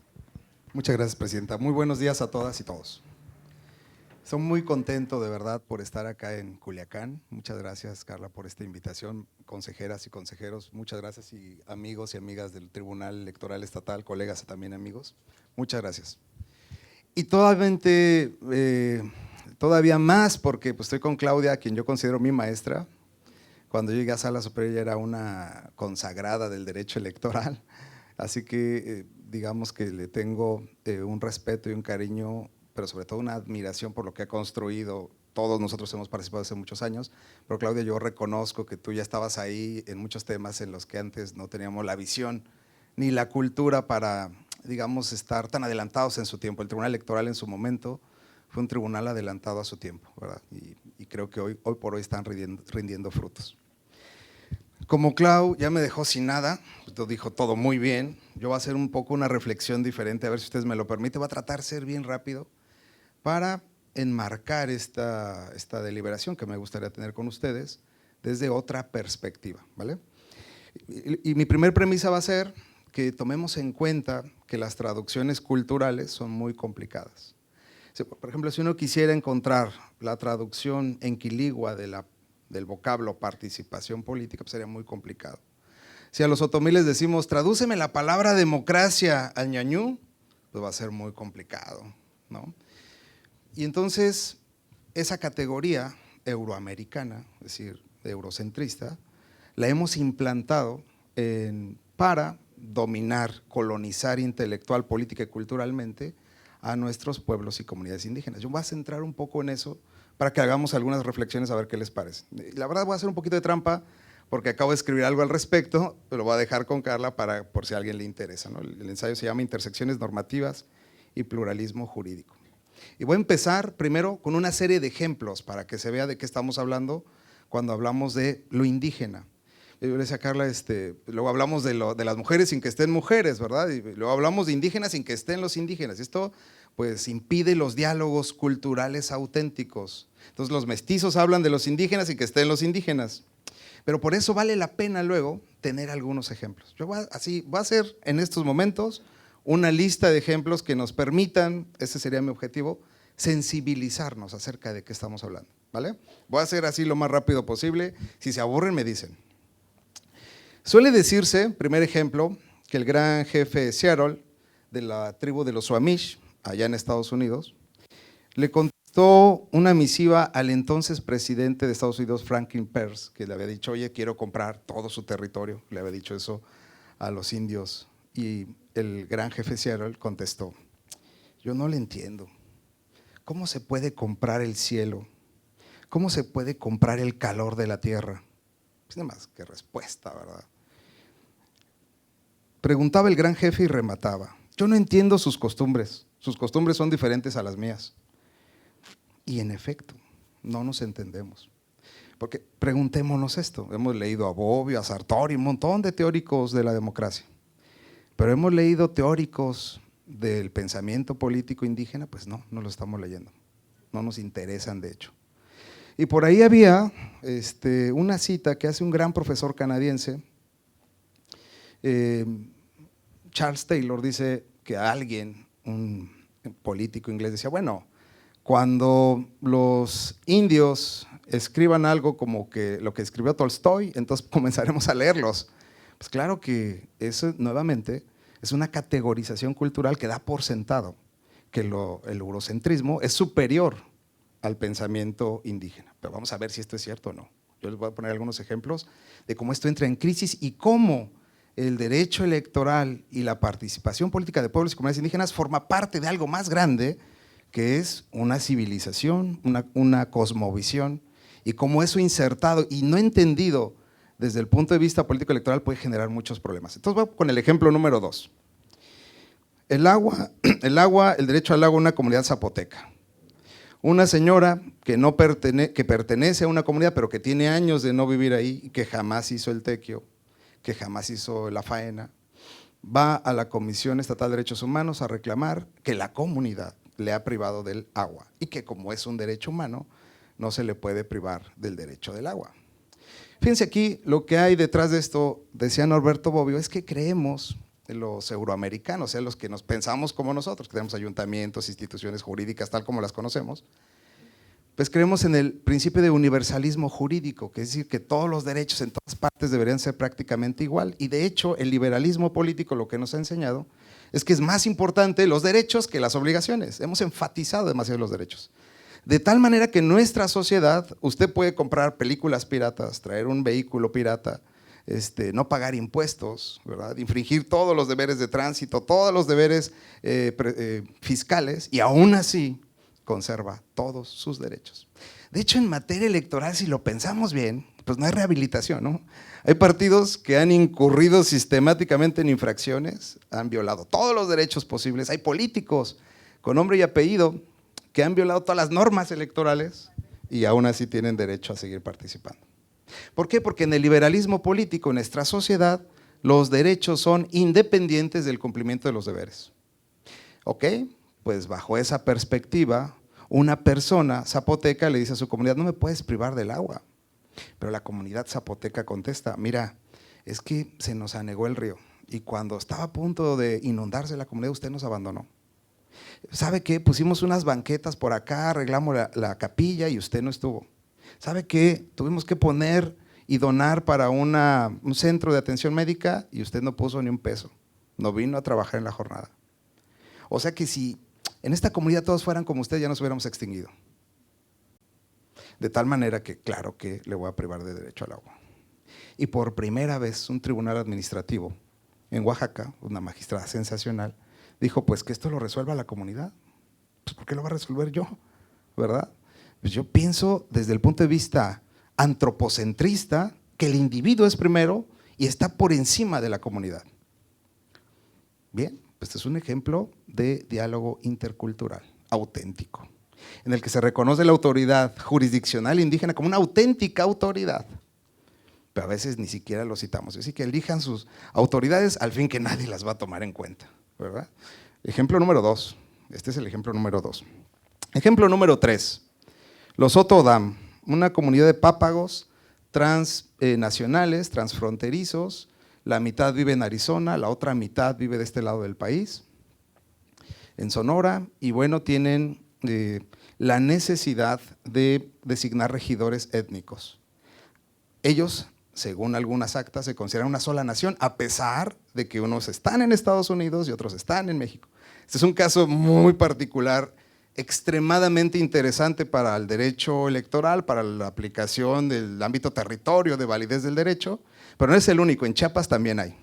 Muchas gracias, presidenta. Muy buenos días a todas y todos. Estoy muy contento de verdad por estar acá en Culiacán. Muchas gracias, Carla, por esta invitación. Consejeras y consejeros, muchas gracias, y amigos y amigas del Tribunal Electoral Estatal, colegas también amigos, muchas gracias. Y todavía más porque pues, estoy con Claudia, a quien yo considero mi maestra. Cuando yo llegué a Sala Superior ella era una consagrada del derecho electoral, así que digamos que le tengo un respeto y un cariño, pero sobre todo una admiración por lo que ha construido todos nosotros hemos participado hace muchos años, pero Claudia, yo reconozco que tú ya estabas ahí en muchos temas en los que antes no teníamos la visión ni la cultura para, digamos, estar tan adelantados en su tiempo. El Tribunal Electoral en su momento fue un tribunal adelantado a su tiempo, ¿verdad? Y creo que hoy por hoy están rindiendo frutos. Como Clau ya me dejó sin nada, lo dijo todo muy bien, yo voy a hacer un poco una reflexión diferente, a ver si ustedes me lo permiten, voy a tratar de ser bien rápido para enmarcar esta deliberación que me gustaría tener con ustedes desde otra perspectiva, ¿vale? Y mi primer premisa va a ser que tomemos en cuenta que las traducciones culturales son muy complicadas. Por ejemplo, si uno quisiera encontrar la traducción en quiligua del vocablo participación política, pues sería muy complicado. Si a los otomiles decimos, tradúceme la palabra democracia al ñañú, pues va a ser muy complicado, ¿no? Y entonces, esa categoría euroamericana, es decir, eurocentrista, la hemos implantado para dominar, colonizar intelectual, política y culturalmente a nuestros pueblos y comunidades indígenas. Yo voy a centrar un poco en eso para que hagamos algunas reflexiones a ver qué les parece. La verdad voy a hacer un poquito de trampa porque acabo de escribir algo al respecto, pero lo voy a dejar con Carla por si a alguien le interesa, ¿no? El ensayo se llama Intersecciones normativas y pluralismo jurídico. Y voy a empezar primero con una serie de ejemplos para que se vea de qué estamos hablando cuando hablamos de lo indígena. Yo le decía a Carla, luego hablamos de las mujeres sin que estén mujeres, ¿verdad? Y luego hablamos de indígenas sin que estén los indígenas. Esto pues impide los diálogos culturales auténticos. Entonces los mestizos hablan de los indígenas sin que estén los indígenas. Pero por eso vale la pena luego tener algunos ejemplos. Yo voy a hacer en estos momentos una lista de ejemplos que nos permitan, ese sería mi objetivo, sensibilizarnos acerca de qué estamos hablando, ¿vale? Voy a hacer así lo más rápido posible, si se aburren me dicen. Suele decirse, primer ejemplo, que el gran jefe de Seattle, de la tribu de los Suamish, allá en Estados Unidos, le contestó una misiva al entonces presidente de Estados Unidos, Franklin Pierce, que le había dicho, oye, quiero comprar todo su territorio, le había dicho eso a los indios, y el gran jefe de Seattle contestó, yo no le entiendo, ¿cómo se puede comprar el cielo? ¿Cómo se puede comprar el calor de la tierra? Pues nada más que respuesta, ¿verdad? Preguntaba el gran jefe y remataba, yo no entiendo sus costumbres son diferentes a las mías. Y en efecto, no nos entendemos. Porque preguntémonos esto, hemos leído a Bobbio, a Sartori, un montón de teóricos de la democracia, pero hemos leído teóricos del pensamiento político indígena, pues no lo estamos leyendo, no nos interesan de hecho. Y por ahí había una cita que hace un gran profesor canadiense, Charles Taylor, dice que alguien, un político inglés, decía, bueno, cuando los indios escriban algo como que lo que escribió Tolstoy, entonces comenzaremos a leerlos. Pues claro que eso nuevamente es una categorización cultural que da por sentado que el eurocentrismo es superior al pensamiento indígena. Pero vamos a ver si esto es cierto o no. Yo les voy a poner algunos ejemplos de cómo esto entra en crisis y cómo el derecho electoral y la participación política de pueblos y comunidades indígenas forma parte de algo más grande que es una civilización, una cosmovisión, y cómo eso insertado y no entendido desde el punto de vista político electoral puede generar muchos problemas. Entonces voy con el ejemplo número 2. El derecho al agua en una comunidad zapoteca. Una señora que pertenece a una comunidad pero que tiene años de no vivir ahí y que jamás hizo el tequio, que jamás hizo la faena, va a la Comisión Estatal de Derechos Humanos a reclamar que la comunidad le ha privado del agua y que como es un derecho humano no se le puede privar del derecho del agua. Fíjense aquí lo que hay detrás de esto, decía Norberto Bobbio, es que creemos en los euroamericanos, o sea, los que nos pensamos como nosotros, que tenemos ayuntamientos, instituciones jurídicas tal como las conocemos, pues creemos en el principio de universalismo jurídico, que es decir, que todos los derechos en todas partes deberían ser prácticamente igual, y de hecho el liberalismo político lo que nos ha enseñado es que es más importante los derechos que las obligaciones, hemos enfatizado demasiado los derechos. De tal manera que en nuestra sociedad usted puede comprar películas piratas, traer un vehículo pirata, no pagar impuestos, ¿verdad? Infringir todos los deberes de tránsito, todos los deberes fiscales, y aún así conserva todos sus derechos. De hecho, en materia electoral, si lo pensamos bien, pues no hay rehabilitación, ¿no? Hay partidos que han incurrido sistemáticamente en infracciones, han violado todos los derechos posibles. Hay políticos con nombre y apellido que han violado todas las normas electorales y aún así tienen derecho a seguir participando. ¿Por qué? Porque en el liberalismo político, en nuestra sociedad, los derechos son independientes del cumplimiento de los deberes. ¿Ok? Pues bajo esa perspectiva, una persona zapoteca le dice a su comunidad, no me puedes privar del agua. Pero la comunidad zapoteca contesta, mira, es que se nos anegó el río y cuando estaba a punto de inundarse la comunidad, usted nos abandonó. ¿Sabe qué? Pusimos unas banquetas por acá, arreglamos la capilla y usted no estuvo. ¿Sabe qué? Tuvimos que poner y donar para un centro de atención médica y usted no puso ni un peso, no vino a trabajar en la jornada. O sea que si en esta comunidad todos fueran como usted, ya nos hubiéramos extinguido. De tal manera que, claro que le voy a privar de derecho al agua. Y por primera vez un tribunal administrativo en Oaxaca, una magistrada sensacional, dijo pues que esto lo resuelva la comunidad. Pues ¿por qué lo va a resolver yo? ¿Verdad? Pues yo pienso desde el punto de vista antropocentrista que el individuo es primero y está por encima de la comunidad. Bien, pues este es un ejemplo de diálogo intercultural, auténtico, en el que se reconoce la autoridad jurisdiccional indígena como una auténtica autoridad, pero a veces ni siquiera lo citamos, es decir, que elijan sus autoridades al fin que nadie las va a tomar en cuenta, ¿verdad? Ejemplo número 2, este es el ejemplo número 2. Ejemplo número 3, los Otodam, una comunidad de pápagos transnacionales, transfronterizos, la mitad vive en Arizona, la otra mitad vive de este lado del país, en Sonora, y bueno, tienen la necesidad de designar regidores étnicos. Ellos, según algunas actas, se consideran una sola nación, a pesar de que unos están en Estados Unidos y otros están en México. Este es un caso muy particular, extremadamente interesante para el derecho electoral, para la aplicación del ámbito territorio de validez del derecho, pero no es el único, en Chiapas también hay.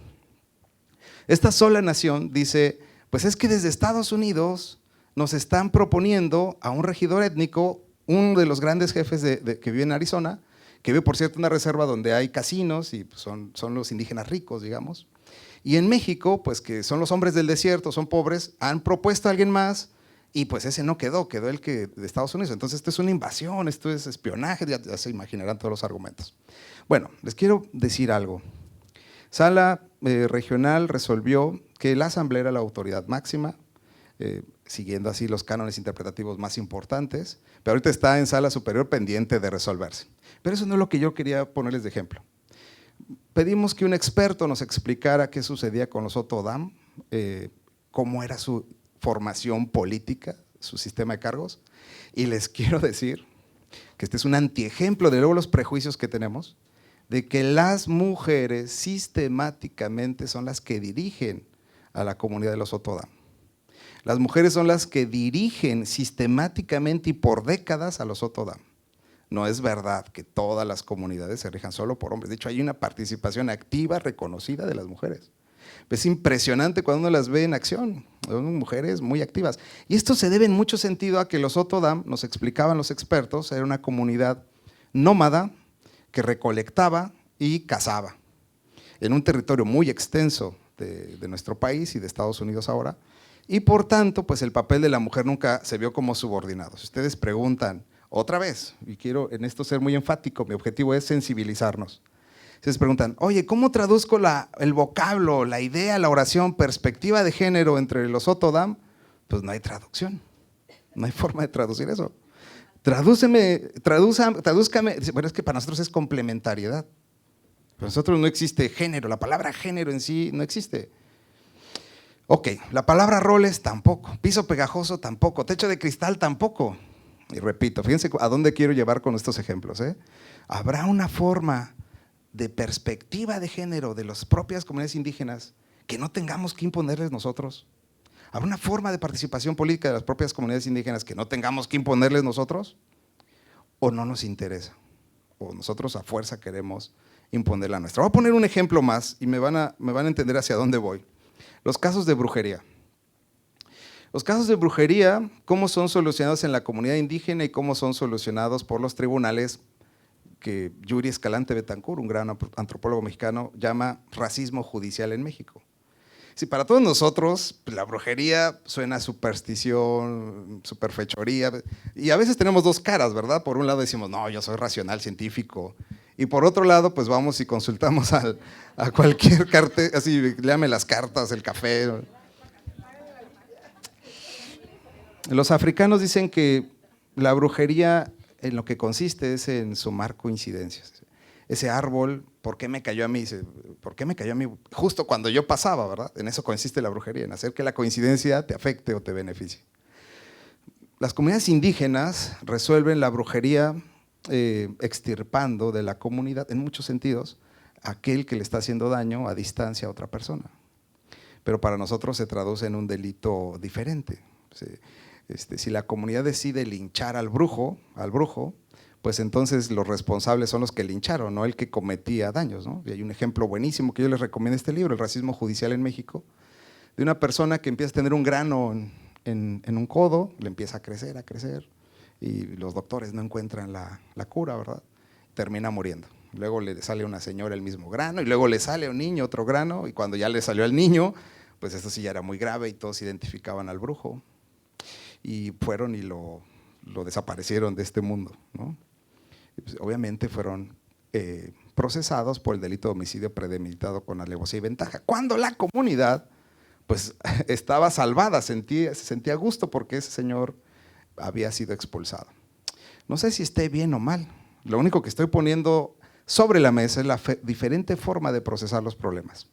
Esta sola nación dice, pues es que desde Estados Unidos nos están proponiendo a un regidor étnico, uno de los grandes jefes que vive en Arizona, que vive por cierto en una reserva donde hay casinos y pues son los indígenas ricos, digamos. Y en México, pues que son los hombres del desierto, son pobres, han propuesto a alguien más y pues ese no quedó el que de Estados Unidos. Entonces esto es una invasión, esto es espionaje, ya se imaginarán todos los argumentos. Bueno, les quiero decir algo. Sala regional resolvió que la asamblea era la autoridad máxima, siguiendo así los cánones interpretativos más importantes, pero ahorita está en sala superior pendiente de resolverse. Pero eso no es lo que yo quería ponerles de ejemplo. Pedimos que un experto nos explicara qué sucedía con los Otodam, cómo era su formación política, su sistema de cargos, y les quiero decir que este es un antiejemplo de luego los prejuicios que tenemos, de que las mujeres sistemáticamente son las que dirigen a la comunidad de los Otodam. Las mujeres son las que dirigen sistemáticamente y por décadas a los Otodam. No es verdad que todas las comunidades se rijan solo por hombres, de hecho hay una participación activa reconocida de las mujeres. Es impresionante cuando uno las ve en acción, son mujeres muy activas. Y esto se debe en mucho sentido a que los Otodam, nos explicaban los expertos, era una comunidad nómada que recolectaba y cazaba en un territorio muy extenso de nuestro país y de Estados Unidos ahora, y por tanto, pues el papel de la mujer nunca se vio como subordinado. Si ustedes preguntan, otra vez, y quiero en esto ser muy enfático, mi objetivo es sensibilizarnos. Ustedes preguntan, oye, ¿cómo traduzco el vocablo, la idea, la oración, perspectiva de género entre los Otodam? Pues no hay traducción, no hay forma de traducir eso. Tradúzcame, bueno, es que para nosotros es complementariedad. Para nosotros no existe género, la palabra género en sí no existe. Ok, la palabra roles tampoco, piso pegajoso tampoco, techo de cristal tampoco. Y repito, fíjense a dónde quiero llevar con estos ejemplos. Habrá una forma de perspectiva de género de las propias comunidades indígenas que no tengamos que imponerles nosotros. ¿Habrá una forma de participación política de las propias comunidades indígenas que no tengamos que imponerles nosotros? ¿O no nos interesa? ¿O nosotros a fuerza queremos imponer la nuestra? Voy a poner un ejemplo más y me van a entender hacia dónde voy. Los casos de brujería. Los casos de brujería, ¿cómo son solucionados en la comunidad indígena y cómo son solucionados por los tribunales que Yuri Escalante Betancourt, un gran antropólogo mexicano, llama racismo judicial en México? Sí, para todos nosotros la brujería suena a superstición, superfechoría, y a veces tenemos dos caras, ¿verdad? Por un lado decimos, no, yo soy racional, científico, y por otro lado, pues vamos y consultamos a cualquier cartel, así, léame las cartas, el café. Los africanos dicen que la brujería en lo que consiste es en sumar coincidencias. Ese árbol, ¿por qué me cayó a mí? ¿Por qué me cayó a mí justo cuando yo pasaba, verdad? En eso consiste la brujería, en hacer que la coincidencia te afecte o te beneficie. Las comunidades indígenas resuelven la brujería extirpando de la comunidad, en muchos sentidos, aquel que le está haciendo daño a distancia a otra persona. Pero para nosotros se traduce en un delito diferente. Si la comunidad decide linchar al brujo, pues entonces los responsables son los que lincharon, no el que cometía daños, ¿no? Y hay un ejemplo buenísimo que yo les recomiendo este libro, El racismo judicial en México, de una persona que empieza a tener un grano en un codo, le empieza a crecer, y los doctores no encuentran la cura, ¿verdad? Termina muriendo. Luego le sale a una señora el mismo grano, y luego le sale a un niño otro grano, y cuando ya le salió al niño, pues esto sí ya era muy grave y todos identificaban al brujo, y fueron y lo desaparecieron de este mundo, ¿no? Pues, obviamente fueron procesados por el delito de homicidio premeditado con alevosía y ventaja, cuando la comunidad pues estaba salvada, se sentía a gusto porque ese señor había sido expulsado. No sé si esté bien o mal, lo único que estoy poniendo sobre la mesa es la diferente forma de procesar los problemas.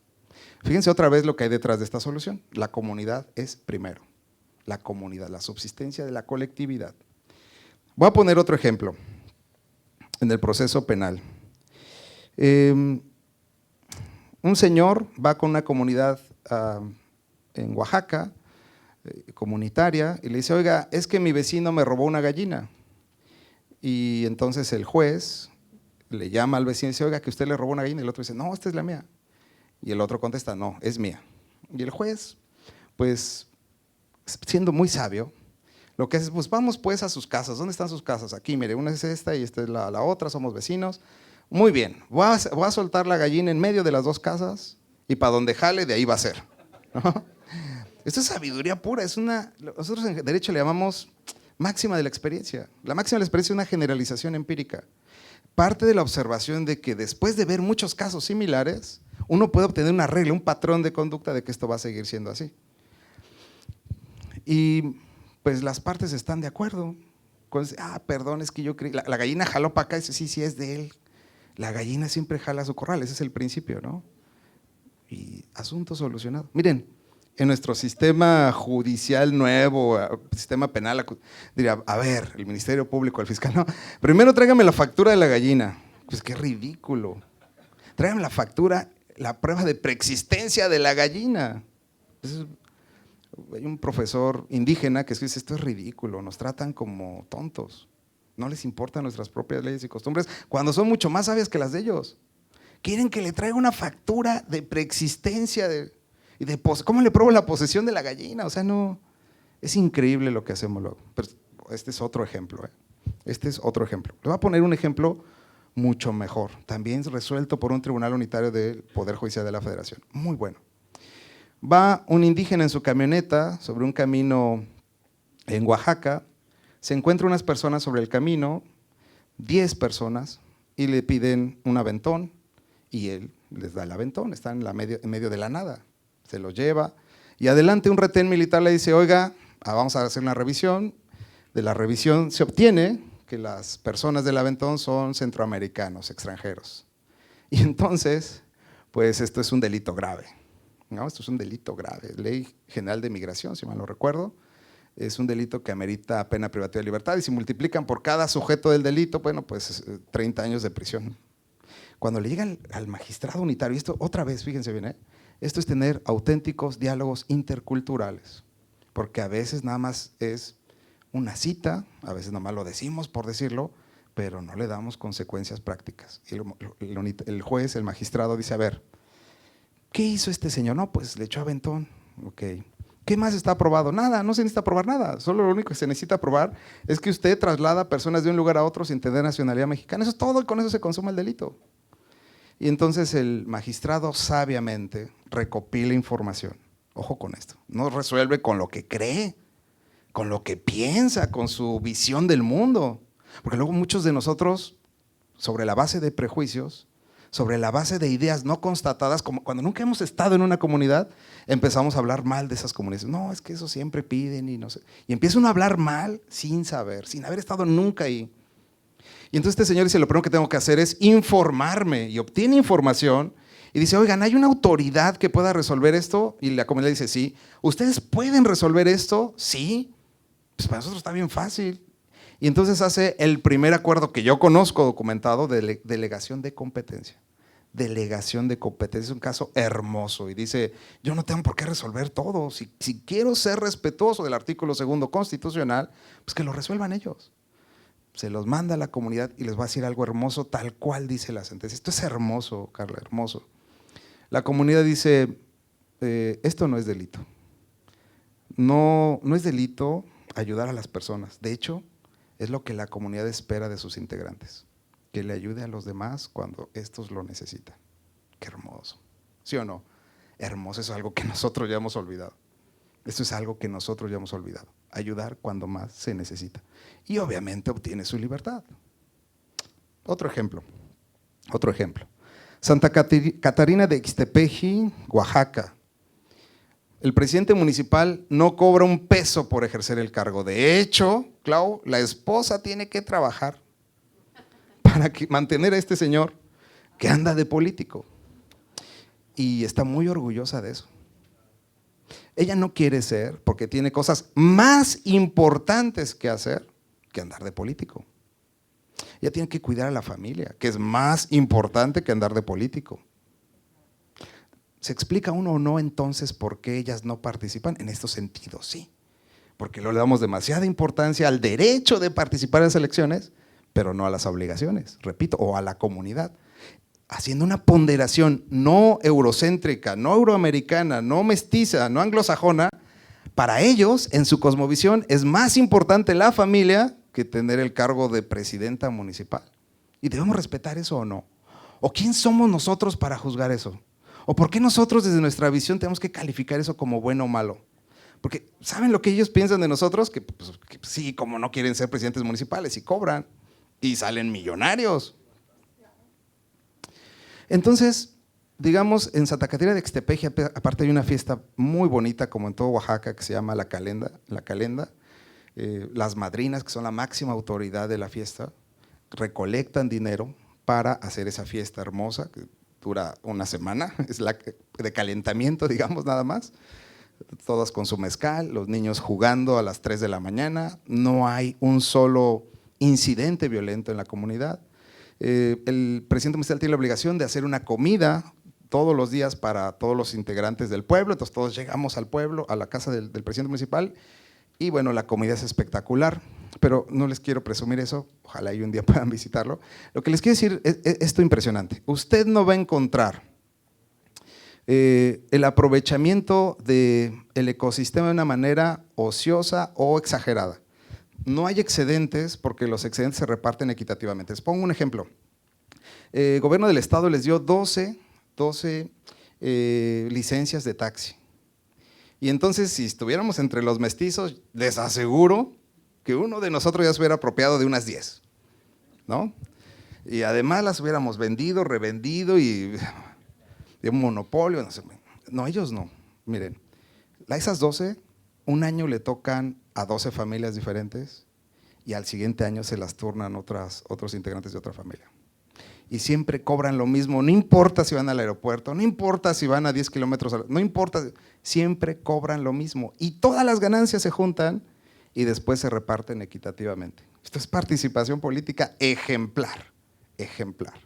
Fíjense otra vez lo que hay detrás de esta solución, la comunidad es primero, la comunidad, la subsistencia de la colectividad. Voy a poner otro ejemplo. En el proceso penal. Un señor va con una comunidad en Oaxaca, comunitaria, y le dice, oiga, es que mi vecino me robó una gallina. Y entonces el juez le llama al vecino y dice, oiga, que usted le robó una gallina, y el otro dice, no, esta es la mía. Y el otro contesta, no, es mía. Y el juez, pues, siendo muy sabio, lo que hace es, pues vamos pues a sus casas. ¿Dónde están sus casas? Aquí, mire, una es esta y esta es la otra, somos vecinos. Muy bien, voy a soltar la gallina en medio de las dos casas y para donde jale, de ahí va a ser, ¿no? Esto es sabiduría pura, nosotros en derecho le llamamos máxima de la experiencia. La máxima de la experiencia es una generalización empírica. Parte de la observación de que después de ver muchos casos similares, uno puede obtener una regla, un patrón de conducta de que esto va a seguir siendo así. Y pues las partes están de acuerdo. Perdón, es que yo creí, la gallina jaló para acá y dice, sí, es de él. La gallina siempre jala su corral, ese es el principio, ¿no? Y asunto solucionado. Miren, en nuestro sistema judicial nuevo, sistema penal, diría, a ver, el Ministerio Público, el fiscal, no, primero tráigame la factura de la gallina. Pues qué ridículo. Tráigame la factura, la prueba de preexistencia de la gallina. Hay un profesor indígena que dice, esto es ridículo, nos tratan como tontos, no les importan nuestras propias leyes y costumbres, cuando son mucho más sabias que las de ellos. Quieren que le traiga una factura de preexistencia, ¿cómo le pruebo la posesión de la gallina? O sea, no, es increíble lo que hacemos luego. Pero este es otro ejemplo, este es otro ejemplo. Le voy a poner un ejemplo mucho mejor, también resuelto por un tribunal unitario del Poder Judicial de la Federación, muy bueno. Va un indígena en su camioneta sobre un camino en Oaxaca, se encuentra unas personas sobre el camino, 10 personas, y le piden un aventón, y él les da el aventón, está en medio de la nada, se lo lleva, y adelante un retén militar le dice, oiga, vamos a hacer una revisión. De la revisión se obtiene que las personas del aventón son centroamericanos, extranjeros, y entonces, pues esto es un delito grave. No, esto es un delito grave, Ley General de Migración, si mal no recuerdo, es un delito que amerita pena privativa de libertad y si multiplican por cada sujeto del delito, bueno, pues 30 años de prisión. Cuando le llega al magistrado unitario, y esto otra vez, fíjense bien, esto es tener auténticos diálogos interculturales, porque a veces nada más es una cita, a veces nada más lo decimos por decirlo, pero no le damos consecuencias prácticas. Y el juez, el magistrado dice, a ver, ¿qué hizo este señor? No, pues le echó aventón. Ok. ¿Qué más está aprobado? Nada, no se necesita aprobar nada. Solo lo único que se necesita aprobar es que usted traslada personas de un lugar a otro sin tener nacionalidad mexicana. Eso es todo y con eso se consuma el delito. Y entonces el magistrado sabiamente recopila información. Ojo con esto, no resuelve con lo que cree, con lo que piensa, con su visión del mundo. Porque luego muchos de nosotros, sobre la base de prejuicios, sobre la base de ideas no constatadas, como cuando nunca hemos estado en una comunidad, empezamos a hablar mal de esas comunidades. No, es que eso siempre piden y no sé. Y empieza uno a hablar mal sin saber, sin haber estado nunca ahí. Y entonces este señor dice, lo primero que tengo que hacer es informarme, y obtiene información y dice, oigan, ¿hay una autoridad que pueda resolver esto? Y la comunidad dice, sí. ¿Ustedes pueden resolver esto? Sí. Pues para nosotros está bien fácil. Y entonces hace el primer acuerdo que yo conozco documentado de delegación de competencia. Delegación de competencia, es un caso hermoso. Y dice, yo no tengo por qué resolver todo. Si quiero ser respetuoso del artículo 2 constitucional, pues que lo resuelvan ellos. Se los manda a la comunidad y les va a decir algo hermoso, tal cual dice la sentencia. Esto es hermoso, Carla, hermoso. La comunidad dice, esto no es delito. No es delito ayudar a las personas. De hecho, es lo que la comunidad espera de sus integrantes, que le ayude a los demás cuando estos lo necesitan. Qué hermoso, ¿sí o no? Hermoso, eso es algo que nosotros ya hemos olvidado. Esto es algo que nosotros ya hemos olvidado, ayudar cuando más se necesita. Y obviamente obtiene su libertad. Otro ejemplo. Santa Catarina de Ixtepeji, Oaxaca. El presidente municipal no cobra un peso por ejercer el cargo. De hecho, Clau, la esposa tiene que trabajar para mantener a este señor que anda de político. Y está muy orgullosa de eso. Ella no quiere ser, porque tiene cosas más importantes que hacer que andar de político. Ella tiene que cuidar a la familia, que es más importante que andar de político. ¿Se explica uno o no entonces por qué ellas no participan? En estos sentidos, sí. Porque le damos demasiada importancia al derecho de participar en las elecciones, pero no a las obligaciones, repito, o a la comunidad. Haciendo una ponderación no eurocéntrica, no euroamericana, no mestiza, no anglosajona, para ellos, en su cosmovisión, es más importante la familia que tener el cargo de presidenta municipal. ¿Y debemos respetar eso o no? ¿O quién somos nosotros para juzgar eso? ¿O por qué nosotros desde nuestra visión tenemos que calificar eso como bueno o malo? Porque ¿saben lo que ellos piensan de nosotros? Que sí, como no quieren ser presidentes municipales y cobran y salen millonarios. Entonces, digamos, en Santa Catarina de Ixtepeji, aparte hay una fiesta muy bonita, como en todo Oaxaca, que se llama la Calenda. Las madrinas, que son la máxima autoridad de la fiesta, recolectan dinero para hacer esa fiesta hermosa, que dura una semana, es la de calentamiento, digamos, nada más. Todas con su mezcal, los niños jugando a las 3 de la mañana, no hay un solo incidente violento en la comunidad. El presidente municipal tiene la obligación de hacer una comida todos los días para todos los integrantes del pueblo, entonces todos llegamos al pueblo, a la casa del presidente municipal, y bueno, la comida es espectacular, pero no les quiero presumir eso, ojalá y un día puedan visitarlo. Lo que les quiero decir es esto impresionante, usted no va a encontrar el aprovechamiento del ecosistema de una manera ociosa o exagerada. No hay excedentes porque los excedentes se reparten equitativamente. Les pongo un ejemplo. El gobierno del estado les dio 12 licencias de taxi. Y entonces, si estuviéramos entre los mestizos, les aseguro que uno de nosotros ya se hubiera apropiado de unas 10, ¿no? Y además las hubiéramos vendido, revendido y de un monopolio. No, ellos no. Miren, a esas 12, un año le tocan a 12 familias diferentes y al siguiente año se las turnan otros integrantes de otra familia. Y siempre cobran lo mismo, no importa si van al aeropuerto, no importa si van a 10 kilómetros, no importa, siempre cobran lo mismo. Y todas las ganancias se juntan y después se reparten equitativamente. Esto es participación política ejemplar, ejemplar.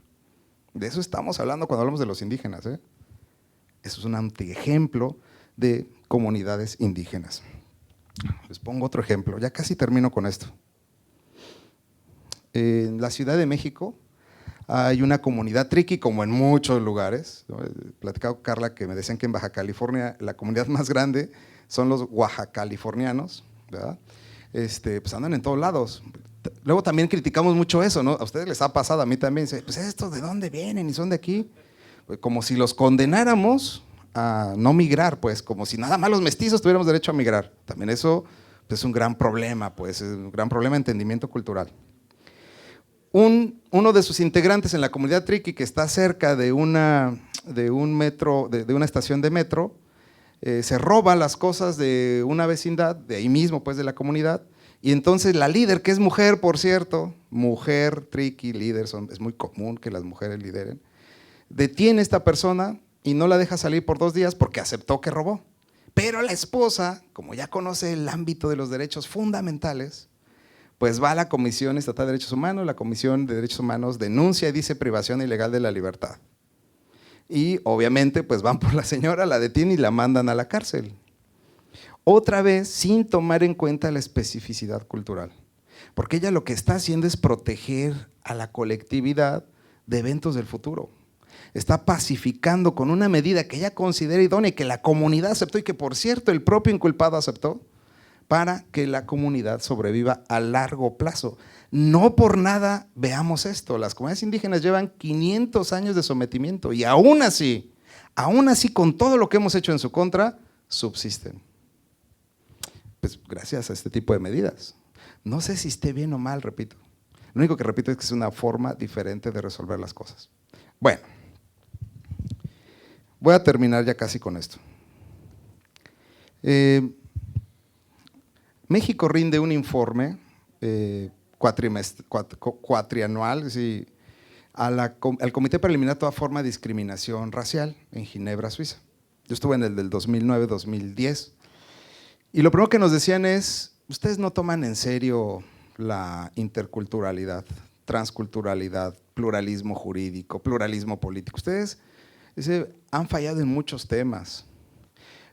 De eso estamos hablando cuando hablamos de los indígenas, ¿eh? Eso es un antiejemplo de comunidades indígenas. Les pongo otro ejemplo, ya casi termino con esto. En la Ciudad de México Hay una comunidad triqui, como en muchos lugares, ¿no? He platicado con Carla que me decían que en Baja California la comunidad más grande son los oaxacalifornianos, ¿verdad? Pues andan en todos lados. Luego también criticamos mucho eso, ¿no? A ustedes les ha pasado, a mí también, pues estos ¿de dónde vienen y son de aquí? Pues como si los condenáramos a no migrar, pues como si nada más los mestizos tuviéramos derecho a migrar. También eso pues, es un gran problema, pues es un gran problema de entendimiento cultural. Uno de sus integrantes en la comunidad triqui, que está cerca de una estación de metro, se roba las cosas de una vecindad, de ahí mismo, pues de la comunidad, y entonces la líder, que es mujer, por cierto, mujer triqui, líder, es muy común que las mujeres lideren, detiene a esta persona y no la deja salir por 2 días porque aceptó que robó. Pero la esposa, como ya conoce el ámbito de los derechos fundamentales, pues va a la Comisión Estatal de Derechos Humanos, la Comisión de Derechos Humanos denuncia y dice privación ilegal de la libertad. Y obviamente pues van por la señora, la detienen y la mandan a la cárcel. Otra vez sin tomar en cuenta la especificidad cultural, porque ella lo que está haciendo es proteger a la colectividad de eventos del futuro. Está pacificando con una medida que ella considera idónea y que la comunidad aceptó y que por cierto el propio inculpado aceptó, para que la comunidad sobreviva a largo plazo. No por nada veamos esto, las comunidades indígenas llevan 500 años de sometimiento y aún así con todo lo que hemos hecho en su contra, subsisten. Pues gracias a este tipo de medidas. No sé si esté bien o mal, repito. Lo único que repito es que es una forma diferente de resolver las cosas. Bueno, voy a terminar ya casi con esto. México rinde un informe cuatrianual al Comité para eliminar toda forma de discriminación racial en Ginebra, Suiza. Yo estuve en el del 2009-2010 y lo primero que nos decían es, ustedes no toman en serio la interculturalidad, transculturalidad, pluralismo jurídico, pluralismo político. Ustedes han fallado en muchos temas.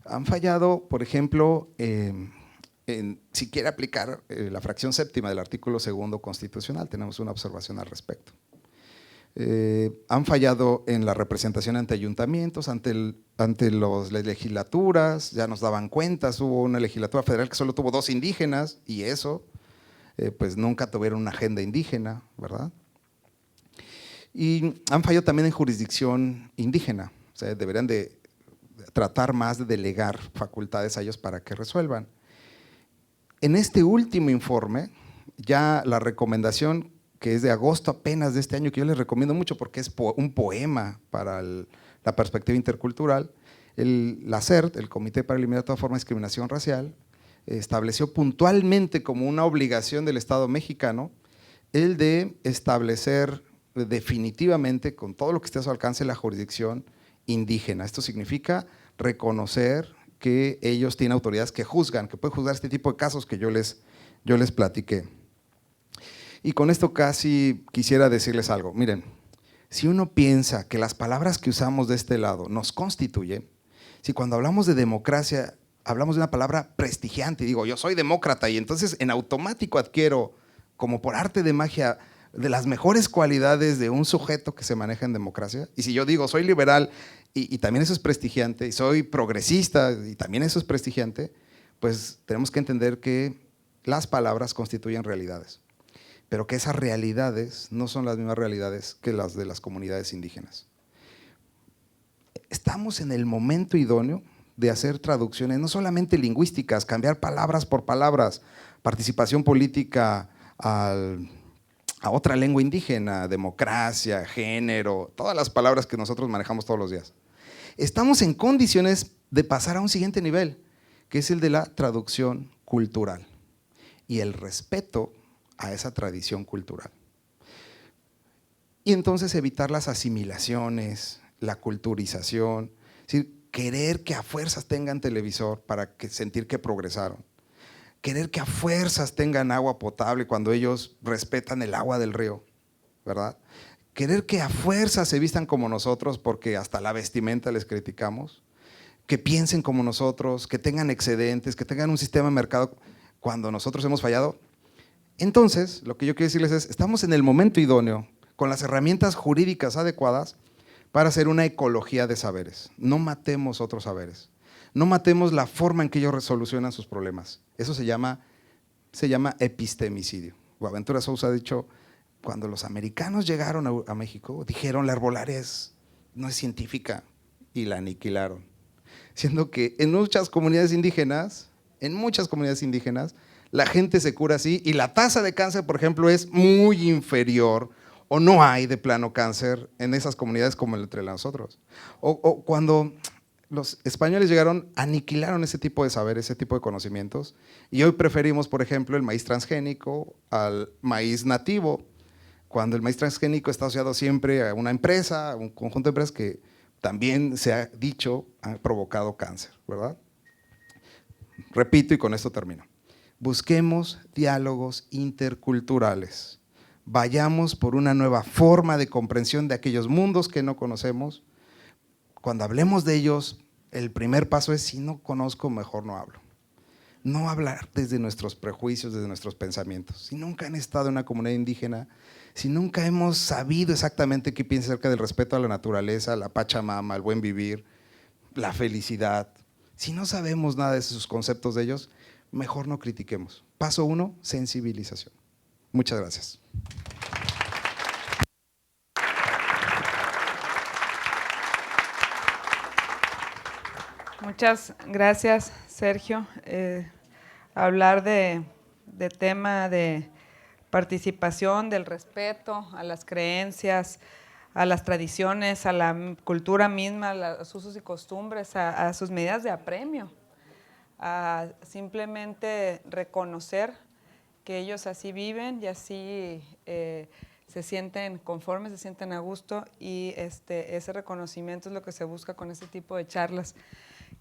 Han fallado, por ejemplo, si quiere aplicar la fracción séptima del artículo 2 constitucional, tenemos una observación al respecto. Han fallado en la representación ante ayuntamientos, ante las legislaturas, ya nos daban cuentas, hubo una legislatura federal que solo tuvo 2 indígenas y eso, pues nunca tuvieron una agenda indígena, ¿verdad? Y han fallado también en jurisdicción indígena, o sea, deberían de tratar más de delegar facultades a ellos para que resuelvan. En este último informe, ya la recomendación que es de agosto apenas de este año, que yo les recomiendo mucho porque es un poema para la perspectiva intercultural, la CERT, el Comité para eliminar toda forma de discriminación racial, estableció puntualmente como una obligación del Estado mexicano el de establecer definitivamente, con todo lo que esté a su alcance, la jurisdicción indígena. Esto significa reconocer que ellos tienen autoridades que juzgan, que pueden juzgar este tipo de casos que yo les platiqué. Y con esto casi quisiera decirles algo. Miren, si uno piensa que las palabras que usamos de este lado nos constituyen, si cuando hablamos de democracia hablamos de una palabra prestigiante, y digo yo soy demócrata y entonces en automático adquiero como por arte de magia de las mejores cualidades de un sujeto que se maneja en democracia, y si yo digo soy liberal y también eso es prestigiante, y soy progresista y también eso es prestigiante, pues tenemos que entender que las palabras constituyen realidades, pero que esas realidades no son las mismas realidades que las de las comunidades indígenas. Estamos en el momento idóneo de hacer traducciones, no solamente lingüísticas, cambiar palabras por palabras, participación política a otra lengua indígena, democracia, género, todas las palabras que nosotros manejamos todos los días. Estamos en condiciones de pasar a un siguiente nivel, que es el de la traducción cultural y el respeto a esa tradición cultural. Y entonces evitar las asimilaciones, la culturización, es decir, querer que a fuerzas tengan televisor para sentir que progresaron, querer que a fuerzas tengan agua potable cuando ellos respetan el agua del río, ¿verdad? Querer que a fuerzas se vistan como nosotros porque hasta la vestimenta les criticamos, que piensen como nosotros, que tengan excedentes, que tengan un sistema de mercado cuando nosotros hemos fallado. Entonces, lo que yo quiero decirles es, estamos en el momento idóneo, con las herramientas jurídicas adecuadas para hacer una ecología de saberes. No matemos otros saberes, no matemos la forma en que ellos resolucionan sus problemas. Eso se llama epistemicidio. Boaventura Sousa ha dicho, cuando los americanos llegaron a México, dijeron la herbolaria no es científica y la aniquilaron. Siendo que en muchas comunidades indígenas, la gente se cura así y la tasa de cáncer, por ejemplo, es muy inferior o no hay de plano cáncer en esas comunidades como entre nosotros. O cuando los españoles llegaron, aniquilaron ese tipo de saber, ese tipo de conocimientos y hoy preferimos, por ejemplo, el maíz transgénico al maíz nativo, cuando el maíz transgénico está asociado siempre a una empresa, a un conjunto de empresas que también se ha dicho ha provocado cáncer, ¿verdad? Repito y con esto termino. Busquemos diálogos interculturales. Vayamos por una nueva forma de comprensión de aquellos mundos que no conocemos. Cuando hablemos de ellos, el primer paso es, si no conozco, mejor no hablo. No hablar desde nuestros prejuicios, desde nuestros pensamientos. Si nunca han estado en una comunidad indígena, si nunca hemos sabido exactamente qué piensa acerca del respeto a la naturaleza, la Pachamama, el buen vivir, la felicidad, si no sabemos nada de esos conceptos de ellos, mejor no critiquemos. Paso 1, sensibilización. Muchas gracias. Muchas gracias, Sergio. Hablar de tema de participación, del respeto a las creencias, a las tradiciones, a la cultura misma, a los usos y costumbres, a sus medidas de apremio, a simplemente reconocer que ellos así viven y así se sienten conformes, se sienten a gusto y ese reconocimiento es lo que se busca con este tipo de charlas.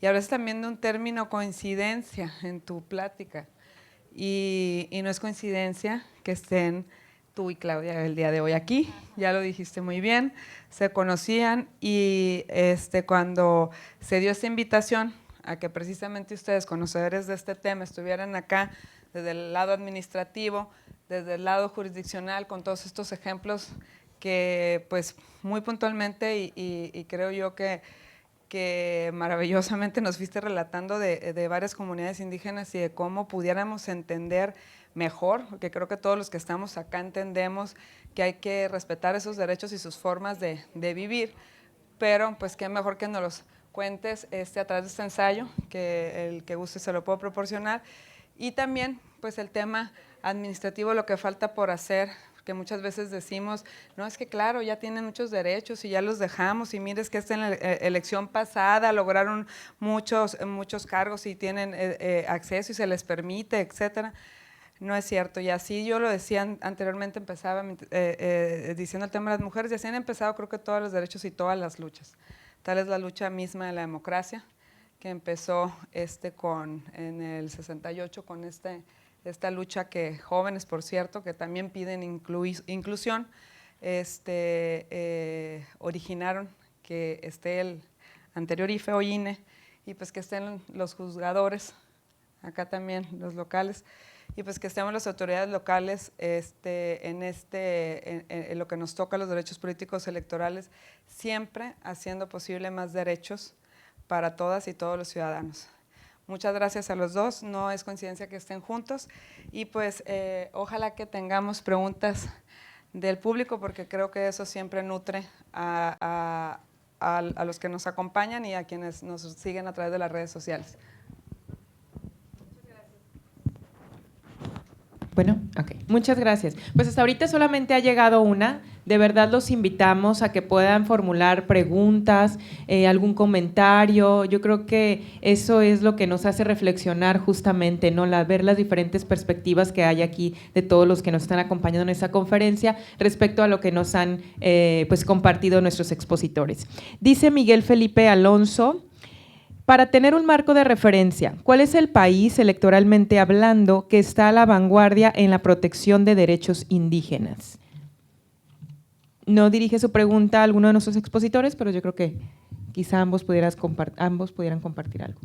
Y hablas también de un término coincidencia en tu plática y no es coincidencia que estén tú y Claudia el día de hoy aquí, ya lo dijiste muy bien, se conocían y cuando se dio esta invitación a que precisamente ustedes, conocedores de este tema, estuvieran acá desde el lado administrativo, desde el lado jurisdiccional, con todos estos ejemplos que pues muy puntualmente y creo yo que maravillosamente nos fuiste relatando de varias comunidades indígenas y de cómo pudiéramos entender mejor, porque creo que todos los que estamos acá entendemos que hay que respetar esos derechos y sus formas de vivir, pero pues qué mejor que nos los cuentes a través de este ensayo, que el que guste se lo puedo proporcionar, y también pues el tema administrativo, lo que falta por hacer, que muchas veces decimos, no, es que claro, ya tienen muchos derechos y ya los dejamos, y mires que en la elección pasada lograron muchos cargos y tienen acceso y se les permite, etcétera. No es cierto, y así yo lo decía anteriormente, empezaba diciendo el tema de las mujeres, y así han empezado creo que todos los derechos y todas las luchas. Tal es la lucha misma de la democracia, que empezó en el 68 con esta lucha que jóvenes, por cierto, que también piden inclusión, originaron que esté el anterior IFE o INE, y pues que estén los juzgadores, acá también los locales, y pues que estemos las autoridades locales en lo que nos toca los derechos políticos electorales, siempre haciendo posible más derechos para todas y todos los ciudadanos. Muchas gracias a los dos, no es coincidencia que estén juntos y pues ojalá que tengamos preguntas del público porque creo que eso siempre nutre a los que nos acompañan y a quienes nos siguen a través de las redes sociales. Bueno, ok. Muchas gracias. Pues hasta ahorita solamente ha llegado una. De verdad los invitamos a que puedan formular preguntas, algún comentario. Yo creo que eso es lo que nos hace reflexionar justamente, ¿no? Ver las diferentes perspectivas que hay aquí de todos los que nos están acompañando en esta conferencia respecto a lo que nos han pues compartido nuestros expositores. Dice Miguel Felipe Alonso: para tener un marco de referencia, ¿cuál es el país, electoralmente hablando, que está a la vanguardia en la protección de derechos indígenas? No dirige su pregunta a alguno de nuestros expositores, pero yo creo que quizá ambos pudieran compartir algo.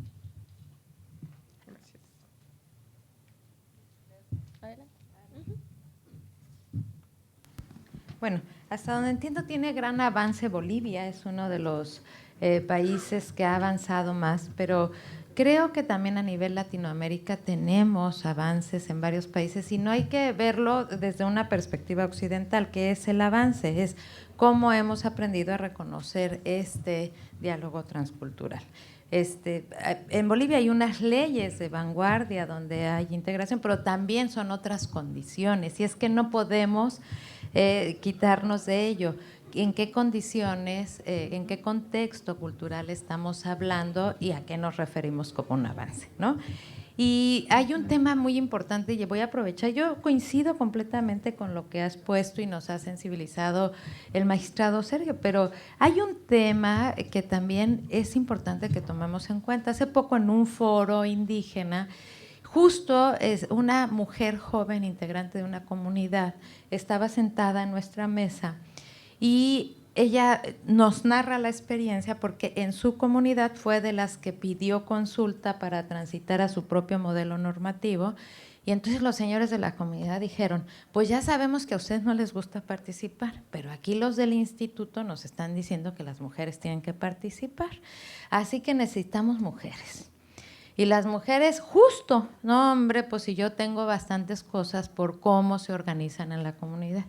Bueno, Hasta donde entiendo tiene gran avance Bolivia, es uno de los países que ha avanzado más, pero creo que también a nivel Latinoamérica tenemos avances en varios países y no hay que verlo desde una perspectiva occidental, que es el avance, es cómo hemos aprendido a reconocer este diálogo transcultural. En Bolivia hay unas leyes de vanguardia donde hay integración, pero también son otras condiciones y es que no podemos quitarnos de ello. En qué condiciones, en qué contexto cultural estamos hablando y a qué nos referimos como un avance, ¿no? Y hay un tema muy importante y voy a aprovechar, yo coincido completamente con lo que has puesto y nos ha sensibilizado el magistrado Sergio, pero hay un tema que también es importante que tomemos en cuenta. Hace poco en un foro indígena, justo es una mujer joven integrante de una comunidad, estaba sentada en nuestra mesa y ella nos narra la experiencia porque en su comunidad fue de las que pidió consulta para transitar a su propio modelo normativo y entonces los señores de la comunidad dijeron, pues ya sabemos que a ustedes no les gusta participar, pero aquí los del instituto nos están diciendo que las mujeres tienen que participar, así que necesitamos mujeres. Y las mujeres, justo, no hombre, pues si yo tengo bastantes cosas por cómo se organizan en la comunidad.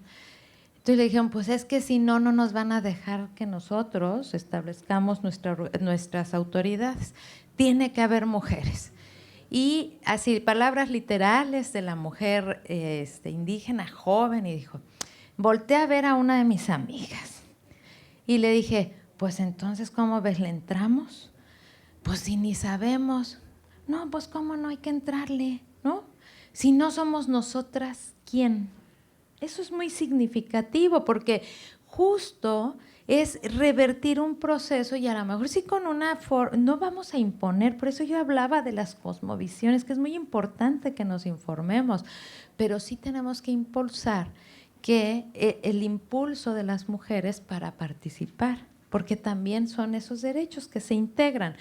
Entonces le dijeron, pues es que si no, no nos van a dejar que nosotros establezcamos nuestras autoridades. Tiene que haber mujeres. Y así, palabras literales de la mujer indígena joven, y dijo, volteé a ver a una de mis amigas. Y le dije, pues entonces, ¿cómo ves? ¿Le entramos? Pues si ni sabemos. No, pues cómo no hay que entrarle, ¿no? Si no somos nosotras, ¿quién? Eso es muy significativo porque justo es revertir un proceso y a lo mejor sí con una forma, no vamos a imponer, por eso yo hablaba de las cosmovisiones, que es muy importante que nos informemos, pero sí tenemos que impulsar que el impulso de las mujeres para participar, porque también son esos derechos que se integran.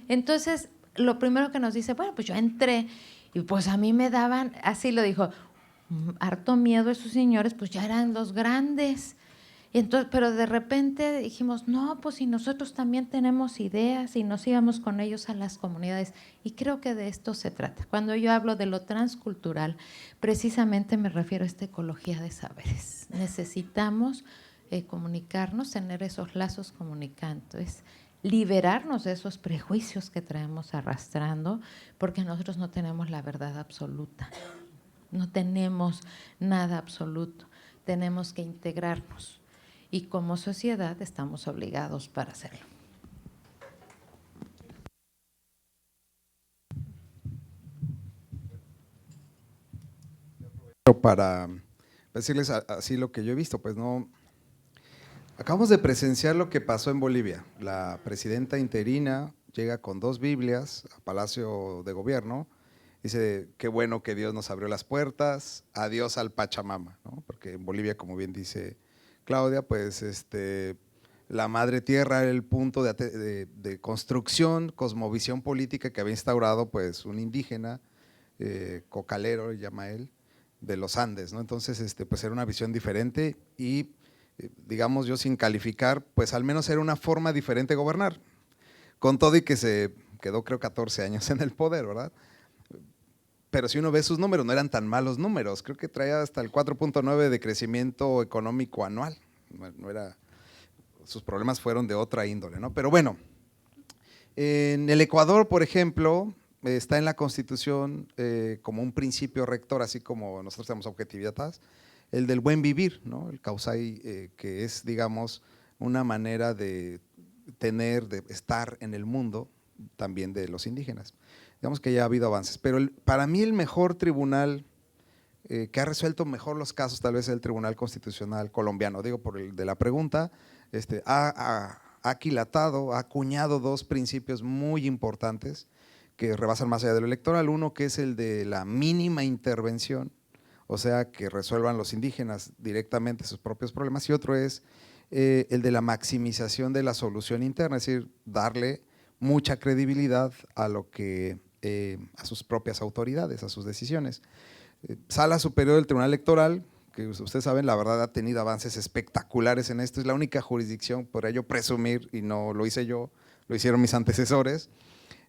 Entonces, lo primero que nos dice, bueno, pues yo entré y pues a mí me daban, así lo dijo, harto miedo esos señores, pues ya eran los grandes. Y entonces, pero de repente dijimos, no, pues si nosotros también tenemos ideas y nos íbamos con ellos a las comunidades. Y creo que de esto se trata. Cuando yo hablo de lo transcultural, precisamente me refiero a esta ecología de saberes. Necesitamos comunicarnos, tener esos lazos comunicantes, liberarnos de esos prejuicios que traemos arrastrando, porque nosotros no tenemos la verdad absoluta. No tenemos nada absoluto, tenemos que integrarnos y como sociedad estamos obligados para hacerlo. Para decirles así lo que yo he visto, pues no. Acabamos de presenciar lo que pasó en Bolivia. La presidenta interina llega con 2 Biblias a Palacio de Gobierno. Dice, qué bueno que Dios nos abrió las puertas, adiós al Pachamama, ¿no? Porque en Bolivia, como bien dice Claudia, pues la madre tierra era el punto de construcción, cosmovisión política que había instaurado pues un indígena, cocalero, llama él, de los Andes, ¿no? Entonces, pues era una visión diferente y, digamos yo sin calificar, pues al menos era una forma diferente de gobernar, con todo y que se quedó creo 14 años en el poder, ¿verdad? Pero si uno ve sus números, no eran tan malos números, creo que traía hasta el 4.9 de crecimiento económico anual, no era, sus problemas fueron de otra índole, ¿no? Pero bueno, en el Ecuador, por ejemplo, está en la Constitución como un principio rector, así como nosotros tenemos objetividad, el del buen vivir, ¿no? El Kausai, que es, digamos, una manera de tener, de estar en el mundo también de los indígenas. Digamos que ya ha habido avances, pero para mí el mejor tribunal que ha resuelto mejor los casos tal vez es el Tribunal Constitucional colombiano, digo por el de la pregunta, ha aquilatado, ha acuñado 2 principios muy importantes que rebasan más allá de lo electoral, uno que es el de la mínima intervención, o sea que resuelvan los indígenas directamente sus propios problemas, y otro es el de la maximización de la solución interna, es decir, darle mucha credibilidad a lo que a sus propias autoridades, a sus decisiones. Sala Superior del Tribunal Electoral, que ustedes saben, la verdad ha tenido avances espectaculares en esto, es la única jurisdicción, por ello presumir, y no lo hice yo, lo hicieron mis antecesores,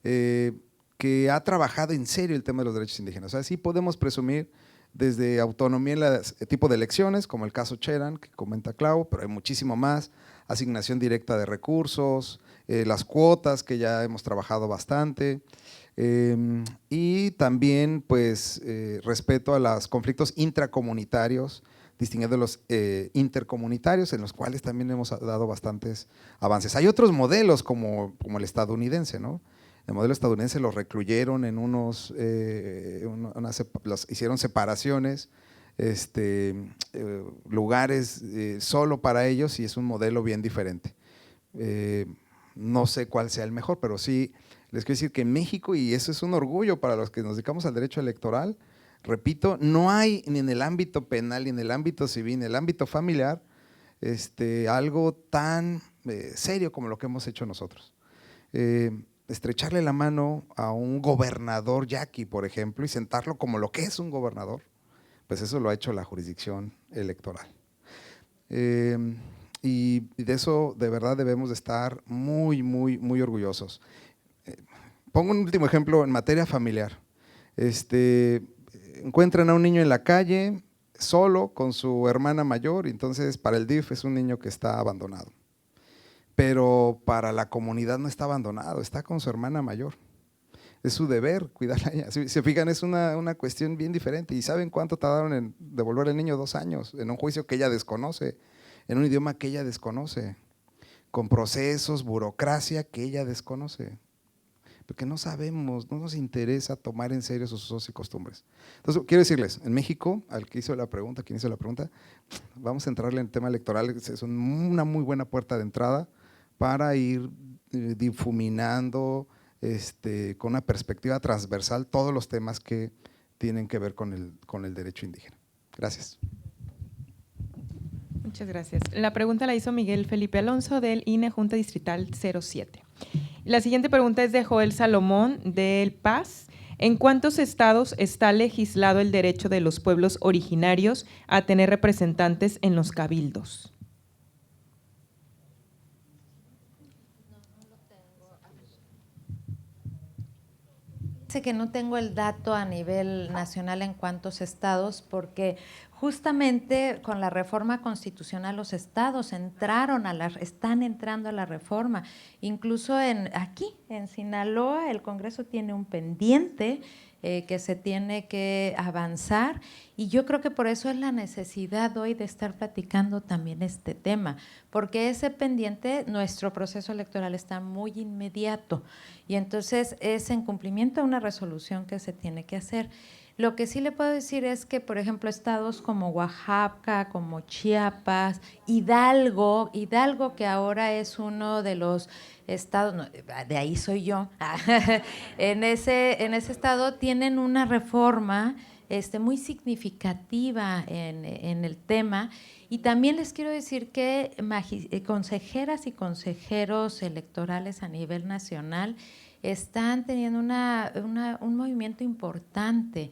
que ha trabajado en serio el tema de los derechos indígenas. O sea, sí podemos presumir desde autonomía en el tipo de elecciones, como el caso Cheran, que comenta Clau, pero hay muchísimo más, asignación directa de recursos, las cuotas, que ya hemos trabajado bastante, y también pues respeto a los conflictos intracomunitarios, distinguiendo los intercomunitarios, en los cuales también hemos dado bastantes avances. Hay otros modelos como el estadounidense, ¿no? El modelo estadounidense los recluyeron en hicieron separaciones, lugares solo para ellos, y es un modelo bien diferente. No sé cuál sea el mejor, pero sí les quiero decir que en México, y eso es un orgullo para los que nos dedicamos al derecho electoral, repito, no hay ni en el ámbito penal, ni en el ámbito civil, ni en el ámbito familiar, algo tan serio como lo que hemos hecho nosotros. Estrecharle la mano a un gobernador yaqui, por ejemplo, y sentarlo como lo que es un gobernador, pues eso lo ha hecho la jurisdicción electoral. Y de eso de verdad debemos de estar muy, muy, muy orgullosos. Pongo un último ejemplo en materia familiar. Encuentran a un niño en la calle, solo, con su hermana mayor, y entonces para el DIF es un niño que está abandonado. Pero para la comunidad no está abandonado, está con su hermana mayor. Es su deber cuidarla a ella. Si se fijan, es una cuestión bien diferente. ¿Y saben cuánto tardaron en devolver al niño? 2 años, en un juicio que ella desconoce, en un idioma que ella desconoce, con procesos, burocracia que ella desconoce. Porque no sabemos, no nos interesa tomar en serio sus usos y costumbres. Entonces, quiero decirles, en México, al que hizo la pregunta, quien hizo la pregunta, vamos a entrarle en el tema electoral, es una muy buena puerta de entrada para ir difuminando con una perspectiva transversal todos los temas que tienen que ver con el derecho indígena. Gracias. Muchas gracias. La pregunta la hizo Miguel Felipe Alonso del INE Junta Distrital 07. La siguiente pregunta es de Joel Salomón del PAS. ¿En cuántos estados está legislado el derecho de los pueblos originarios a tener representantes en los cabildos? Sé que no tengo el dato a nivel nacional en cuántos estados, porque justamente con la reforma constitucional los estados están entrando a la reforma. Incluso aquí, en Sinaloa, el Congreso tiene un pendiente que se tiene que avanzar, y yo creo que por eso es la necesidad hoy de estar platicando también este tema, porque ese pendiente, nuestro proceso electoral está muy inmediato, y entonces es en cumplimiento a una resolución que se tiene que hacer. Lo que sí le puedo decir es que, por ejemplo, estados como Oaxaca, como Chiapas, Hidalgo, que ahora es uno de los estados, no, de ahí soy yo, en ese estado tienen una reforma muy significativa en el tema. Y también les quiero decir que consejeras y consejeros electorales a nivel nacional están teniendo un movimiento importante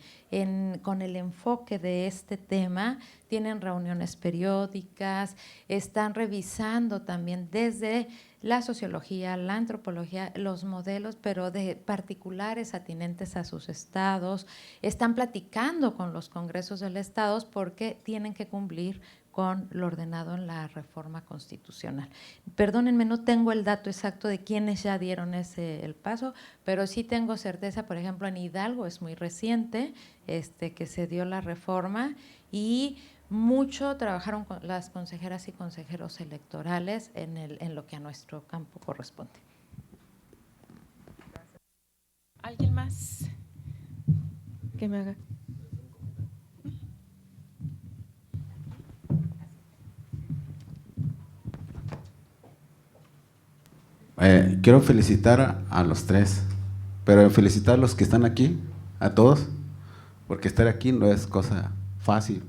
con el enfoque de este tema. Tienen reuniones periódicas, están revisando también desde la sociología, la antropología, los modelos, pero de particulares atinentes a sus estados. Están platicando con los congresos del estado porque tienen que cumplir con lo ordenado en la reforma constitucional. Perdónenme, no tengo el dato exacto de quiénes ya dieron el paso, pero sí tengo certeza, por ejemplo, en Hidalgo es muy reciente que se dio la reforma, y mucho trabajaron con las consejeras y consejeros electorales en lo que a nuestro campo corresponde. ¿Alguien más que me haga? Quiero felicitar a los tres, pero felicitar a los que están aquí, a todos, porque estar aquí no es cosa fácil,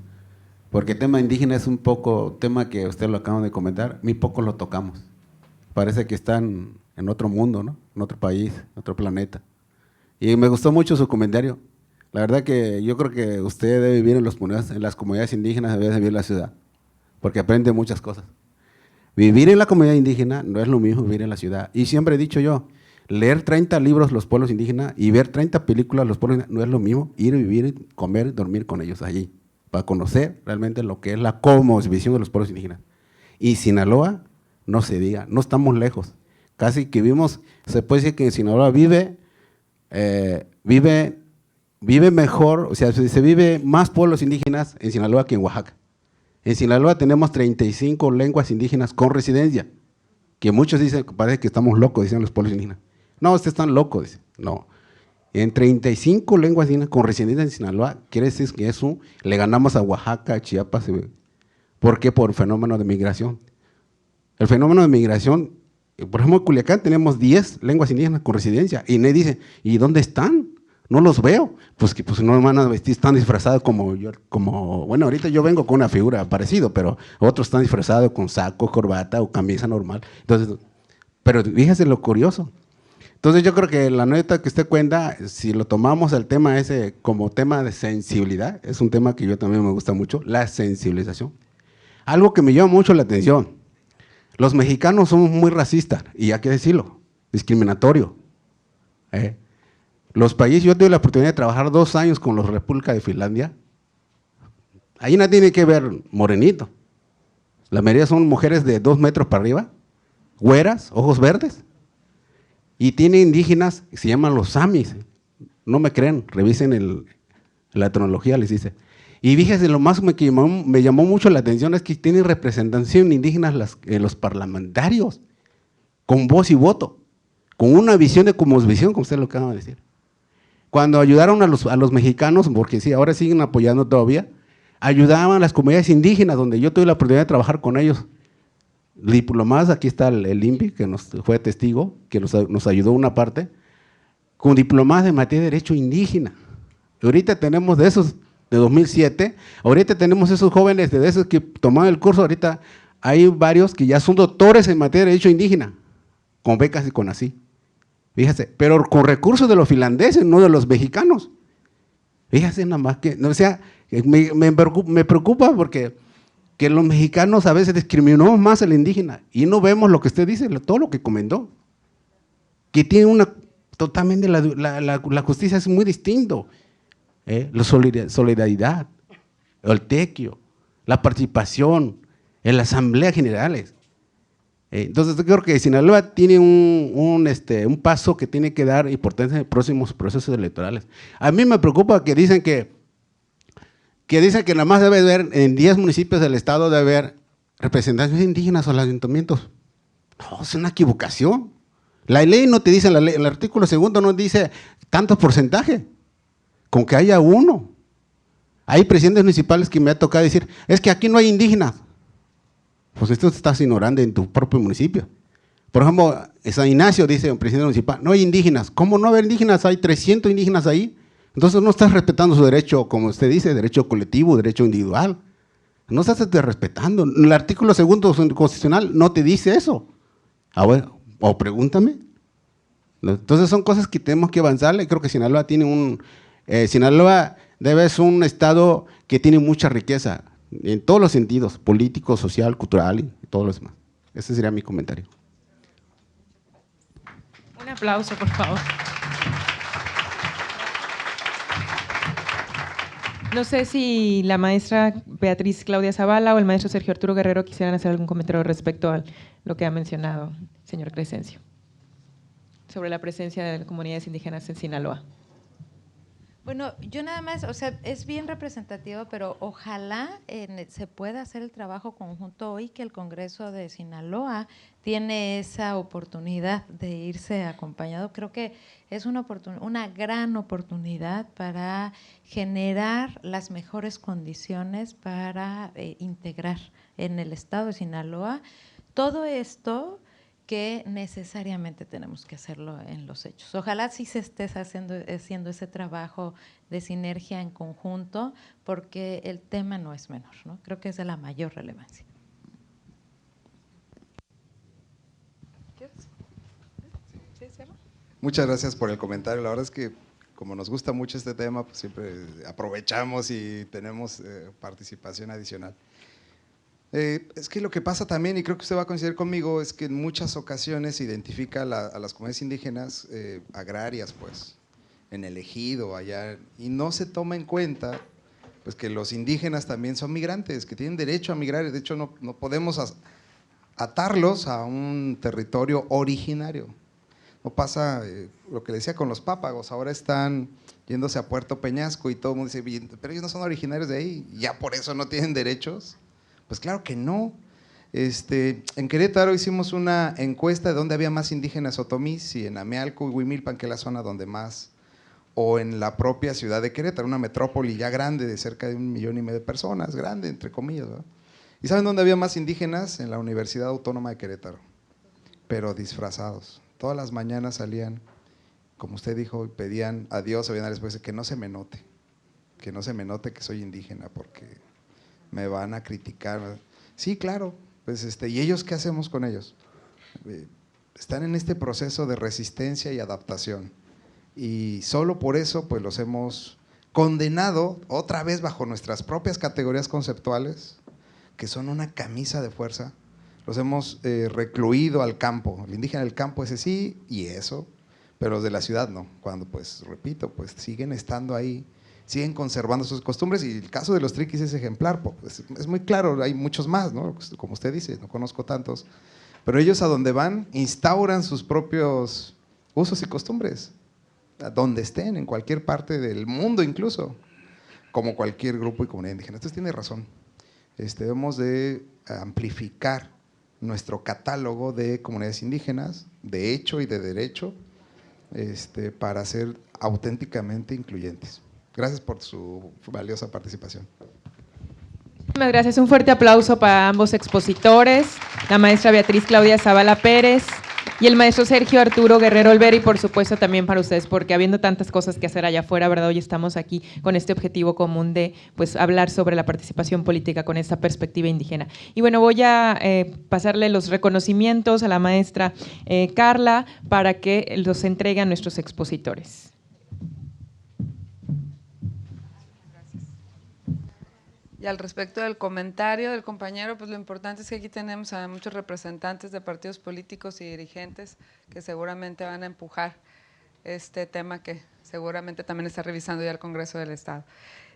porque el tema indígena es un poco tema que usted lo acaban de comentar, muy poco lo tocamos. Parece que están en otro mundo, ¿no? En otro país, en otro planeta. Y me gustó mucho su comentario, La verdad que yo creo que usted debe vivir en las comunidades indígenas, debe vivir en la ciudad, porque aprende muchas cosas. Vivir en la comunidad indígena no es lo mismo vivir en la ciudad. Y siempre he dicho yo, leer 30 libros los pueblos indígenas y ver 30 películas los pueblos indígenas no es lo mismo ir, vivir, comer, dormir con ellos allí, para conocer realmente lo que es la cosmovisión de los pueblos indígenas. Y Sinaloa, no se diga, no estamos lejos. Casi que vimos, se puede decir que en Sinaloa vive mejor, o sea, se vive más pueblos indígenas en Sinaloa que en Oaxaca. En Sinaloa tenemos 35 lenguas indígenas con residencia, que muchos dicen, parece que estamos locos, dicen los pueblos indígenas. No, ustedes están locos, dicen. No. En 35 lenguas indígenas con residencia en Sinaloa, quiere decir que eso le ganamos a Oaxaca, a Chiapas. ¿Por qué? Por el fenómeno de migración. El fenómeno de migración, por ejemplo, en Culiacán tenemos 10 lenguas indígenas con residencia, y nadie dice, ¿y dónde están? No los veo. Pues que pues no van a vestir, están disfrazados como yo, bueno, ahorita yo vengo con una figura parecido, pero otros están disfrazados con saco, corbata o camisa normal. Entonces, pero fíjese lo curioso. Entonces yo creo que la nota que usted cuenta, si lo tomamos el tema ese como tema de sensibilidad, es un tema que yo también me gusta mucho, la sensibilización. Algo que me llama mucho la atención, los mexicanos somos muy racistas, y hay que decirlo, discriminatorio. Los países, yo tuve la oportunidad de trabajar 2 años con la República de Finlandia, ahí no tiene que ver morenito, la mayoría son mujeres de 2 metros para arriba, güeras, ojos verdes, y tiene indígenas que se llaman los samis. No me creen, revisen la tecnología, les dice. Y fíjese, lo más que me llamó mucho la atención es que tienen representación indígena los parlamentarios, con voz y voto, con una visión de cosmovisión, como usted lo acaba de decir. Cuando ayudaron a los mexicanos, porque sí, ahora siguen apoyando todavía, ayudaban a las comunidades indígenas, donde yo tuve la oportunidad de trabajar con ellos. Diplomadas, aquí está el INPI, que nos fue testigo, que nos ayudó una parte, con diplomadas en materia de derecho indígena. Ahorita tenemos de esos, de 2007, ahorita tenemos esos jóvenes de esos que tomaron el curso, ahorita hay varios que ya son doctores en materia de derecho indígena, con becas y con así. Fíjese, pero con recursos de los finlandeses, no de los mexicanos. Fíjese nada más que, o sea, me preocupa porque que los mexicanos a veces discriminamos más al indígena y no vemos lo que usted dice, todo lo que comentó. Que tiene totalmente la justicia es muy distinto. La solidaridad, el tequio, la participación en las asambleas generales. Entonces yo creo que Sinaloa tiene un paso que tiene que dar importancia en los próximos procesos electorales. A mí me preocupa que dicen que nada más debe haber, en 10 municipios del estado debe haber representaciones indígenas o los ayuntamientos. No, es una equivocación. La ley no te dice, el artículo 2 no dice tantos porcentajes, con que haya uno. Hay presidentes municipales que me ha tocado decir, es que aquí no hay indígenas. Pues esto estás ignorando en tu propio municipio. Por ejemplo, San Ignacio dice un presidente municipal, no hay indígenas. ¿Cómo no haber indígenas? Hay 300 indígenas ahí. Entonces no estás respetando su derecho, como usted dice, derecho colectivo, derecho individual. No estás respetando. El artículo 2 constitucional no te dice eso. O pregúntame. Entonces son cosas que tenemos que avanzarle. Creo que Sinaloa tiene Sinaloa debe ser un estado que tiene mucha riqueza en todos los sentidos, político, social, cultural y todo lo demás. Ese sería mi comentario. Un aplauso, por favor. No sé si la maestra Beatriz Claudia Zavala o el maestro Sergio Arturo Guerrero quisieran hacer algún comentario respecto a lo que ha mencionado el señor Crescencio sobre la presencia de comunidades indígenas en Sinaloa. Bueno, yo nada más, o sea, es bien representativo, pero ojalá se pueda hacer el trabajo conjunto hoy que el Congreso de Sinaloa tiene esa oportunidad de irse acompañado. Creo que es una gran oportunidad para generar las mejores condiciones para integrar en el estado de Sinaloa todo esto que necesariamente tenemos que hacerlo en los hechos. Ojalá sí se esté haciendo ese trabajo de sinergia en conjunto, porque el tema no es menor, ¿no? Creo que es de la mayor relevancia. Muchas gracias por el comentario. La verdad es que como nos gusta mucho este tema, pues siempre aprovechamos y tenemos participación adicional. Es que lo que pasa también, y creo que usted va a coincidir conmigo, es que en muchas ocasiones se identifica a las comunidades indígenas agrarias, pues, en el ejido, allá, y no se toma en cuenta pues que los indígenas también son migrantes, que tienen derecho a migrar. De hecho, no podemos atarlos a un territorio originario. No pasa lo que le decía con los pápagos, ahora están yéndose a Puerto Peñasco y todo el mundo dice, pero ellos no son originarios de ahí, ¿ya por eso no tienen derechos? Pues claro que no. En Querétaro hicimos una encuesta de dónde había más indígenas otomís, si en Amealco y Huimilpan, que es la zona donde más, o en la propia ciudad de Querétaro, una metrópoli ya grande de cerca de 1,5 millones de personas, grande entre comillas, ¿verdad? ¿Y saben dónde había más indígenas? En la Universidad Autónoma de Querétaro, pero disfrazados. Todas las mañanas salían, como usted dijo, y pedían a Dios, habían después que no se me note que soy indígena porque me van a criticar. Sí, claro, pues ¿y ellos qué hacemos con ellos? Están en este proceso de resistencia y adaptación, y solo por eso pues los hemos condenado otra vez bajo nuestras propias categorías conceptuales, que son una camisa de fuerza. Los hemos recluido al campo. El indígena del campo ese sí, y eso, pero los de la ciudad no, cuando pues, repito, pues siguen estando ahí, siguen conservando sus costumbres, y el caso de los triquis es ejemplar, pues, es muy claro, hay muchos más, ¿no? Como usted dice, no conozco tantos, pero ellos a donde van instauran sus propios usos y costumbres, a donde estén, en cualquier parte del mundo incluso, como cualquier grupo y comunidad indígena. Entonces tiene razón, debemos de amplificar nuestro catálogo de comunidades indígenas, de hecho y de derecho, para ser auténticamente incluyentes. Gracias por su valiosa participación. Muchas gracias. Un fuerte aplauso para ambos expositores, la maestra Beatriz Claudia Zavala Pérez y el maestro Sergio Arturo Guerrero Olvera, y por supuesto también para ustedes, porque habiendo tantas cosas que hacer allá afuera, ¿verdad? Hoy estamos aquí con este objetivo común de pues, hablar sobre la participación política con esta perspectiva indígena. Y bueno, voy a pasarle los reconocimientos a la maestra Carla para que los entregue a nuestros expositores. Y al respecto del comentario del compañero, pues lo importante es que aquí tenemos a muchos representantes de partidos políticos y dirigentes que seguramente van a empujar este tema que seguramente también está revisando ya el Congreso del Estado.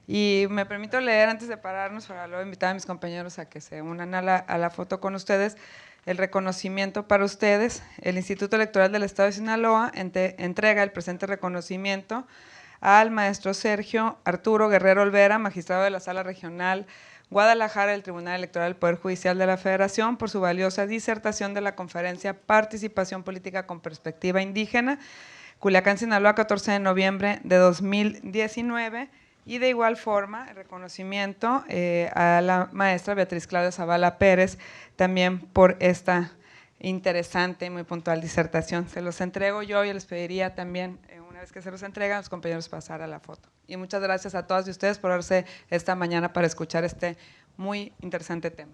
Y me permito leer antes de pararnos para luego invitar a mis compañeros a que se unan a la foto con ustedes, el reconocimiento para ustedes. El Instituto Electoral del Estado de Sinaloa entrega el presente reconocimiento al maestro Sergio Arturo Guerrero Olvera, magistrado de la Sala Regional Guadalajara del Tribunal Electoral del Poder Judicial de la Federación, por su valiosa disertación de la conferencia Participación Política con Perspectiva Indígena, Culiacán, Sinaloa, 14 de noviembre de 2019, y de igual forma el reconocimiento a la maestra Beatriz Claudia Zavala Pérez, también por esta interesante y muy puntual disertación. Se los entrego yo y les pediría también, una vez que se los entregan, a los compañeros pasar a la foto. Y muchas gracias a todas y ustedes por darse esta mañana para escuchar este muy interesante tema.